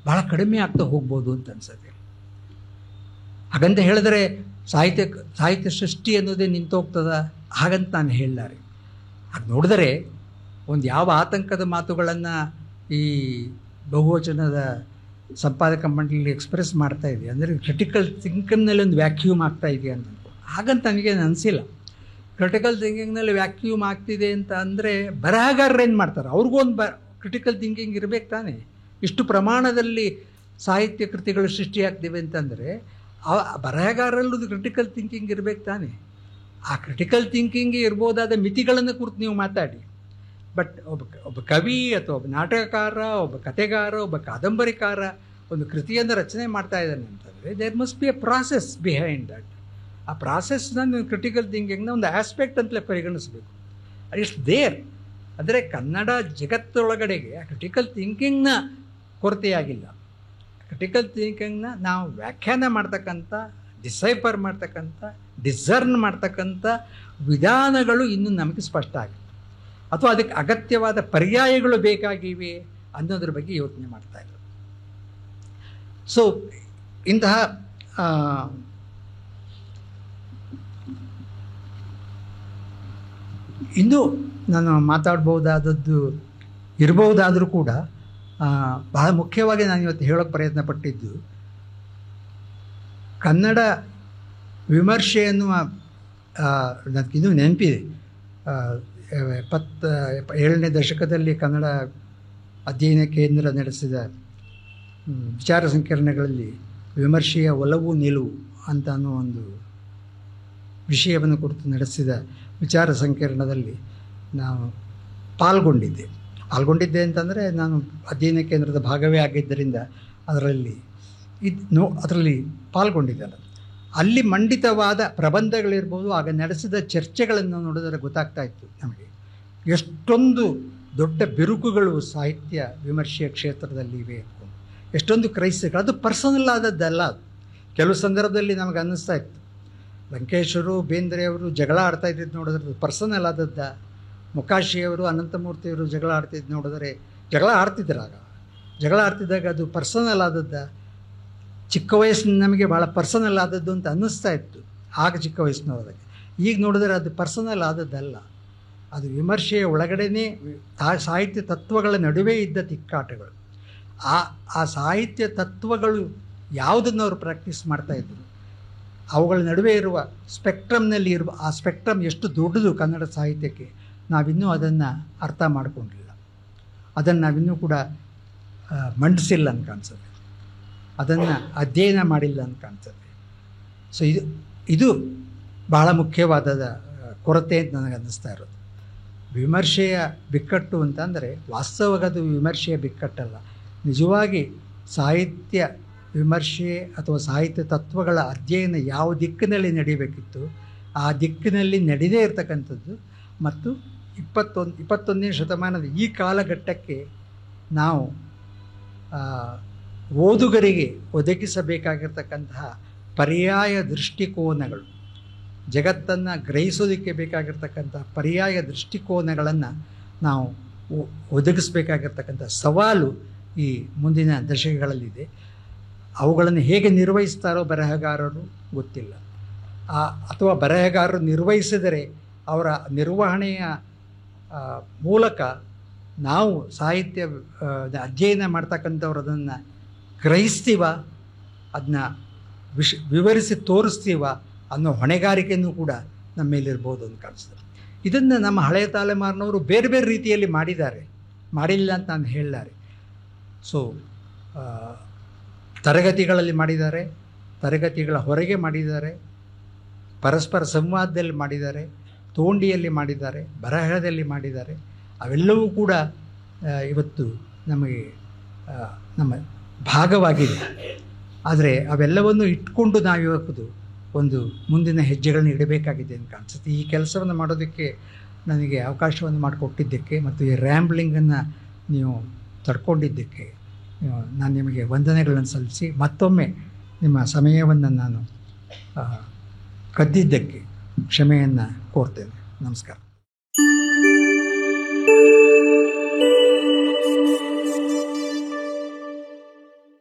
ಭಾಳ ಕಡಿಮೆ ಆಗ್ತಾ ಹೋಗ್ಬೋದು ಅಂತ ಅನ್ಸುತ್ತೆ. ಹಾಗಂತ ಹೇಳಿದ್ರೆ ಸಾಹಿತ್ಯ ಸೃಷ್ಟಿ ಅನ್ನೋದೇ ನಿಂತೋಗ್ತದ, ಹಾಗಂತ ನಾನು ಹೇಳಲಾರೆ. ಹಾಗೆ ನೋಡಿದರೆ ಒಂದು ಯಾವ ಆತಂಕದ ಮಾತುಗಳನ್ನು ಈ ಬಹುವಚನದ ಸಂಪಾದಕ ಮಂಡಳಿ ಎಕ್ಸ್ಪ್ರೆಸ್ ಮಾಡ್ತಾ ಇದೆ ಅಂದರೆ, ಕ್ರಿಟಿಕಲ್ ಥಿಂಕಿಂಗ್ನಲ್ಲಿ ಒಂದು ವ್ಯಾಕ್ಯೂಮ್ ಆಗ್ತಾ ಇದೆ ಅಂತ. ಹಾಗಂತ ನನಗೇನು ಅನಿಸಿಲ್ಲ. ಕ್ರಿಟಿಕಲ್ ಥಿಂಕಿಂಗ್ನಲ್ಲಿ ವ್ಯಾಕ್ಯೂಮ್ ಆಗ್ತಿದೆ ಅಂತ ಅಂದರೆ ಬರಹಗಾರರು ಏನು ಮಾಡ್ತಾರೆ? ಅವ್ರಿಗೂ ಒಂದು ಕ್ರಿಟಿಕಲ್ ಥಿಂಕಿಂಗ್ ಇರಬೇಕು ತಾನೆ. ಇಷ್ಟು ಪ್ರಮಾಣದಲ್ಲಿ ಸಾಹಿತ್ಯ ಕೃತಿಗಳು ಸೃಷ್ಟಿಯಾಗ್ತಿವೆ ಅಂತಂದರೆ ಆ ಬರಹಗಾರರಲ್ಲೂ ಕ್ರಿಟಿಕಲ್ ಥಿಂಕಿಂಗ್ ಇರಬೇಕು ತಾನೆ. ಆ ಕ್ರಿಟಿಕಲ್ ಥಿಂಕಿಂಗ್ ಇರ್ಬೋದಾದ ಮಿತಿಗಳನ್ನು ಕುರಿತು ನೀವು ಮಾತಾಡಿ. ಬಟ್ ಒಬ್ಬ ಕವಿ ಅಥವಾ ಒಬ್ಬ ನಾಟಕಕಾರ, ಒಬ್ಬ ಕಥೆಗಾರ, ಒಬ್ಬ ಕಾದಂಬರಿಕಾರ ಒಂದು ಕೃತಿಯನ್ನು ರಚನೆ ಮಾಡ್ತಾ ಇದ್ದಾನೆ ಅಂತಂದರೆ there must be a process behind that. ಆ ಪ್ರಾಸೆಸ್ನ ಕ್ರಿಟಿಕಲ್ ಥಿಂಕಿಂಗ್ನ ಒಂದು ಆಸ್ಪೆಕ್ಟ್ ಅಂತಲೇ ಪರಿಗಣಿಸಬೇಕು. It's there. ಅಂದರೆ ಕನ್ನಡ ಜಗತ್ತೊಳಗಡೆಗೆ ಆ ಕ್ರಿಟಿಕಲ್ ಥಿಂಕಿಂಗ್ನ ಕೊರತೆಯಾಗಿಲ್ಲ. ಕ್ರಿಟಿಕಲ್ ಥಿಂಕಿಂಗ್ನ ನಾವು ವ್ಯಾಖ್ಯಾನ ಮಾಡ್ತಕ್ಕಂಥ, ಡಿಸೈಫರ್ ಮಾಡ್ತಕ್ಕಂಥ, ಡಿಸರ್ನ್ ಮಾಡ್ತಕ್ಕಂಥ ವಿಧಾನಗಳು ಇನ್ನೂ ನಮಗೆ ಸ್ಪಷ್ಟ ಆಗಿದೆ. ಅಥವಾ ಅದಕ್ಕೆ ಅಗತ್ಯವಾದ ಪರ್ಯಾಯಗಳು ಬೇಕಾಗಿವೆ ಅನ್ನೋದ್ರ ಬಗ್ಗೆ ಯೋಚನೆ ಮಾಡ್ತಾ ಇದ್ರು. ಸೊ ಇಂತಹ ಇನ್ನೂ ನಾನು ಮಾತಾಡ್ಬೋದಾದದ್ದು ಇರಬಹುದಾದರೂ ಕೂಡ ಬಹಳ ಮುಖ್ಯವಾಗಿ ನಾನು ಇವತ್ತು ಹೇಳೋಕ್ಕೆ ಪ್ರಯತ್ನ ಪಟ್ಟಿದ್ದು, ಕನ್ನಡ ವಿಮರ್ಶೆ ಎನ್ನುವ ನನಗಿನ್ನೂ ನೆನಪಿದೆ. 77ನೇ ದಶಕದಲ್ಲಿ ಕನ್ನಡ ಅಧ್ಯಯನ ಕೇಂದ್ರ ನಡೆಸಿದ ವಿಚಾರ ಸಂಕಿರಣಗಳಲ್ಲಿ ವಿಮರ್ಶೆಯ ಒಲವು ನಿಲುವು ಅಂತ ಅನ್ನೋ ಒಂದು ವಿಷಯವನ್ನು ಕುರಿತು ನಡೆಸಿದ ವಿಚಾರ ಸಂಕಿರಣದಲ್ಲಿ ನಾನು ಪಾಲ್ಗೊಂಡಿದ್ದೆ ಅಂತಂದರೆ ನಾನು ಅಧ್ಯಯನ ಕೇಂದ್ರದ ಭಾಗವೇ ಆಗಿದ್ದರಿಂದ ಅದರಲ್ಲಿ ಪಾಲ್ಗೊಂಡಿದ್ದೆ. ಅಲ್ಲಿ ಮಂಡಿತವಾದ ಪ್ರಬಂಧಗಳಿರ್ಬೋದು, ಆಗ ನಡೆಸಿದ ಚರ್ಚೆಗಳನ್ನು ನೋಡಿದರೆ ಗೊತ್ತಾಗ್ತಾ ಇತ್ತು ನಮಗೆ ಎಷ್ಟೊಂದು ದೊಡ್ಡ ಬಿರುಕುಗಳು ಸಾಹಿತ್ಯ ವಿಮರ್ಶೆಯ ಕ್ಷೇತ್ರದಲ್ಲಿ ಇವೆ ಅಂದ್ಕೊಂಡು. ಎಷ್ಟೊಂದು ಕ್ರೈಸಿಸ್ಗಳು. ಅದು ಪರ್ಸನಲ್ ಆದದ್ದಲ್ಲ. ಅದು ಕೆಲವು ಸಂದರ್ಭದಲ್ಲಿ ನಮಗೆ ಅನ್ನಿಸ್ತಾ ಇತ್ತು, ಲಂಕೇಶರು, ಬೇಂದ್ರೆಯವರು ಜಗಳ ಆಡ್ತಾ ಇದ್ದಿದ್ದು ನೋಡಿದ್ರೆ ಪರ್ಸನಲ್ ಆದದ್ದ, ಮೊಕಾಶಿಯವರು, ಅನಂತಮೂರ್ತಿಯವರು ಜಗಳ ಆಡ್ತಿದ್ದು ನೋಡಿದರೆ ಜಗಳ ಆಡ್ತಿದ್ದಾಗ ಅದು ಪರ್ಸನಲ್ ಆದದ್ದ. ಚಿಕ್ಕ ವಯಸ್ಸಿನ ನಮಗೆ ಭಾಳ ಪರ್ಸನಲ್ ಆದದ್ದು ಅಂತ ಅನ್ನಿಸ್ತಾ ಇತ್ತು ಆಗ ಚಿಕ್ಕ ವಯಸ್ಸಿನವರಿಗೆ. ಈಗ ನೋಡಿದರೆ ಅದು ಪರ್ಸನಲ್ ಆದದ್ದಲ್ಲ. ಅದು ವಿಮರ್ಶೆಯ ಒಳಗಡೆನೇ ಸಾಹಿತ್ಯ ತತ್ವಗಳ ನಡುವೆ ಇದ್ದ ತಿಕ್ಕಾಟಗಳು. ಆ ಸಾಹಿತ್ಯ ತತ್ವಗಳು ಯಾವುದನ್ನು ಅವರು ಪ್ರಾಕ್ಟೀಸ್ ಮಾಡ್ತಾಯಿದ್ರು, ಅವುಗಳ ನಡುವೆ ಇರುವ ಸ್ಪೆಕ್ಟ್ರಮ್ನಲ್ಲಿ ಇರುವ ಆ ಸ್ಪೆಕ್ಟ್ರಮ್ ಎಷ್ಟು ದೊಡ್ಡದು ಕನ್ನಡ ಸಾಹಿತ್ಯಕ್ಕೆ ನಾವಿನ್ನೂ ಅದನ್ನು ಅರ್ಥ ಮಾಡಿಕೊಂಡಿಲ್ಲ. ಅದನ್ನು ನಾವಿನ್ನೂ ಕೂಡ ಮಂಡಿಸಿಲ್ಲ ಅಂತ ಕಾಣಿಸುತ್ತೆ. ಅದನ್ನು ಅಧ್ಯಯನ ಮಾಡಿಲ್ಲ ಅಂತ ಕಾಣಿಸುತ್ತೆ. ಸೊ ಇದು ಬಹಳ ಮುಖ್ಯವಾದ ಕೊರತೆ ಅಂತ ನನಗೆ ಅನ್ನಿಸ್ತಾ ಇರೋದು. ವಿಮರ್ಶೆಯ ಬಿಕ್ಕಟ್ಟು ಅಂತಂದರೆ ವಾಸ್ತವವಾಗಿ ಅದು ವಿಮರ್ಶೆಯ ಬಿಕ್ಕಟ್ಟಲ್ಲ. ನಿಜವಾಗಿ ಸಾಹಿತ್ಯ ವಿಮರ್ಶೆ ಅಥವಾ ಸಾಹಿತ್ಯ ತತ್ವಗಳ ಅಧ್ಯಯನ ಯಾವ ದಿಕ್ಕಿನಲ್ಲಿ ನಡೀಬೇಕಿತ್ತು ಆ ದಿಕ್ಕಿನಲ್ಲಿ ನಡೆದೇ ಇರತಕ್ಕಂಥದ್ದು. ಮತ್ತು 21ನೇ ಶತಮಾನದ ಈ ಕಾಲಘಟ್ಟಕ್ಕೆ ನಾವು ಓದುಗರಿಗೆ ಒದಗಿಸಬೇಕಾಗಿರ್ತಕ್ಕಂತಹ ಪರ್ಯಾಯ ದೃಷ್ಟಿಕೋನಗಳು, ಜಗತ್ತನ್ನು ಗ್ರಹಿಸೋದಕ್ಕೆ ಬೇಕಾಗಿರ್ತಕ್ಕಂಥ ಪರ್ಯಾಯ ದೃಷ್ಟಿಕೋನಗಳನ್ನು ನಾವು ಒದಗಿಸಬೇಕಾಗಿರ್ತಕ್ಕಂಥ ಸವಾಲು ಈ ಮುಂದಿನ ದಶಕಗಳಲ್ಲಿದೆ. ಅವುಗಳನ್ನು ಹೇಗೆ ನಿರ್ವಹಿಸ್ತಾರೋ ಬರಹಗಾರರು ಗೊತ್ತಿಲ್ಲ. ಅಥವಾ ಬರಹಗಾರರು ನಿರ್ವಹಿಸಿದರೆ ಅವರ ನಿರ್ವಹಣೆಯ ಮೂಲಕ ನಾವು ಸಾಹಿತ್ಯ ಅಧ್ಯಯನ ಮಾಡ್ತಕ್ಕಂಥವ್ರು ಅದನ್ನು ಗ್ರಹಿಸ್ತೀವ, ಅದನ್ನ ವಿವರಿಸಿ ತೋರಿಸ್ತೀವ ಅನ್ನೋ ಹೊಣೆಗಾರಿಕೆಯೂ ಕೂಡ ನಮ್ಮ ಮೇಲಿರ್ಬೋದು ಅಂತ ಕಾಣಿಸ್ತದೆ. ಇದನ್ನು ನಮ್ಮ ಹಳೆಯ ತಲೆಮಾರಿನವರು ಬೇರೆ ಬೇರೆ ರೀತಿಯಲ್ಲಿ ಮಾಡಿಲ್ಲ ಅಂತ ನಾನು ಹೇಳಲಾರೆ. ಸೊ ತರಗತಿಗಳಲ್ಲಿ ಮಾಡಿದ್ದಾರೆ, ತರಗತಿಗಳ ಹೊರಗೆ ಮಾಡಿದ್ದಾರೆ, ಪರಸ್ಪರ ಸಂವಾದದಲ್ಲಿ ಮಾಡಿದ್ದಾರೆ, ತೋಂಡಿಯಲ್ಲಿ ಮಾಡಿದ್ದಾರೆ, ಬರಹದಲ್ಲಿ ಮಾಡಿದ್ದಾರೆ. ಅವೆಲ್ಲವೂ ಕೂಡ ಇವತ್ತು ನಮಗೆ ನಮ್ಮ ಭಾಗವಾಗಿದೆ. ಆದರೆ ಅವೆಲ್ಲವನ್ನು ಇಟ್ಕೊಂಡು ನಾವಿವತ್ತು ಒಂದು ಮುಂದಿನ ಹೆಜ್ಜೆಗಳನ್ನ ಇಡಬೇಕಾಗಿದೆ ಅಂತ ಕಾಣಿಸುತ್ತೆ. ಈ ಕೆಲಸವನ್ನು ಮಾಡೋದಕ್ಕೆ ನನಗೆ ಅವಕಾಶವನ್ನು ಮಾಡಿಕೊಟ್ಟಿದ್ದಕ್ಕೆ ಮತ್ತು ಈ ರ್ಯಾಂಬ್ಲಿಂಗನ್ನು ನೀವು ತಡ್ಕೊಂಡಿದ್ದಕ್ಕೆ ನಾನು ನಿಮಗೆ ವಂದನೆಗಳನ್ನು ಸಲ್ಲಿಸಿ ಮತ್ತೊಮ್ಮೆ ನಿಮ್ಮ ಸಮಯವನ್ನು ನಾನು ಕದ್ದಿದ್ದಕ್ಕೆ ಕ್ಷಮೆಯನ್ನು ಕೋರ್ತೇನೆ. ನಮಸ್ಕಾರ.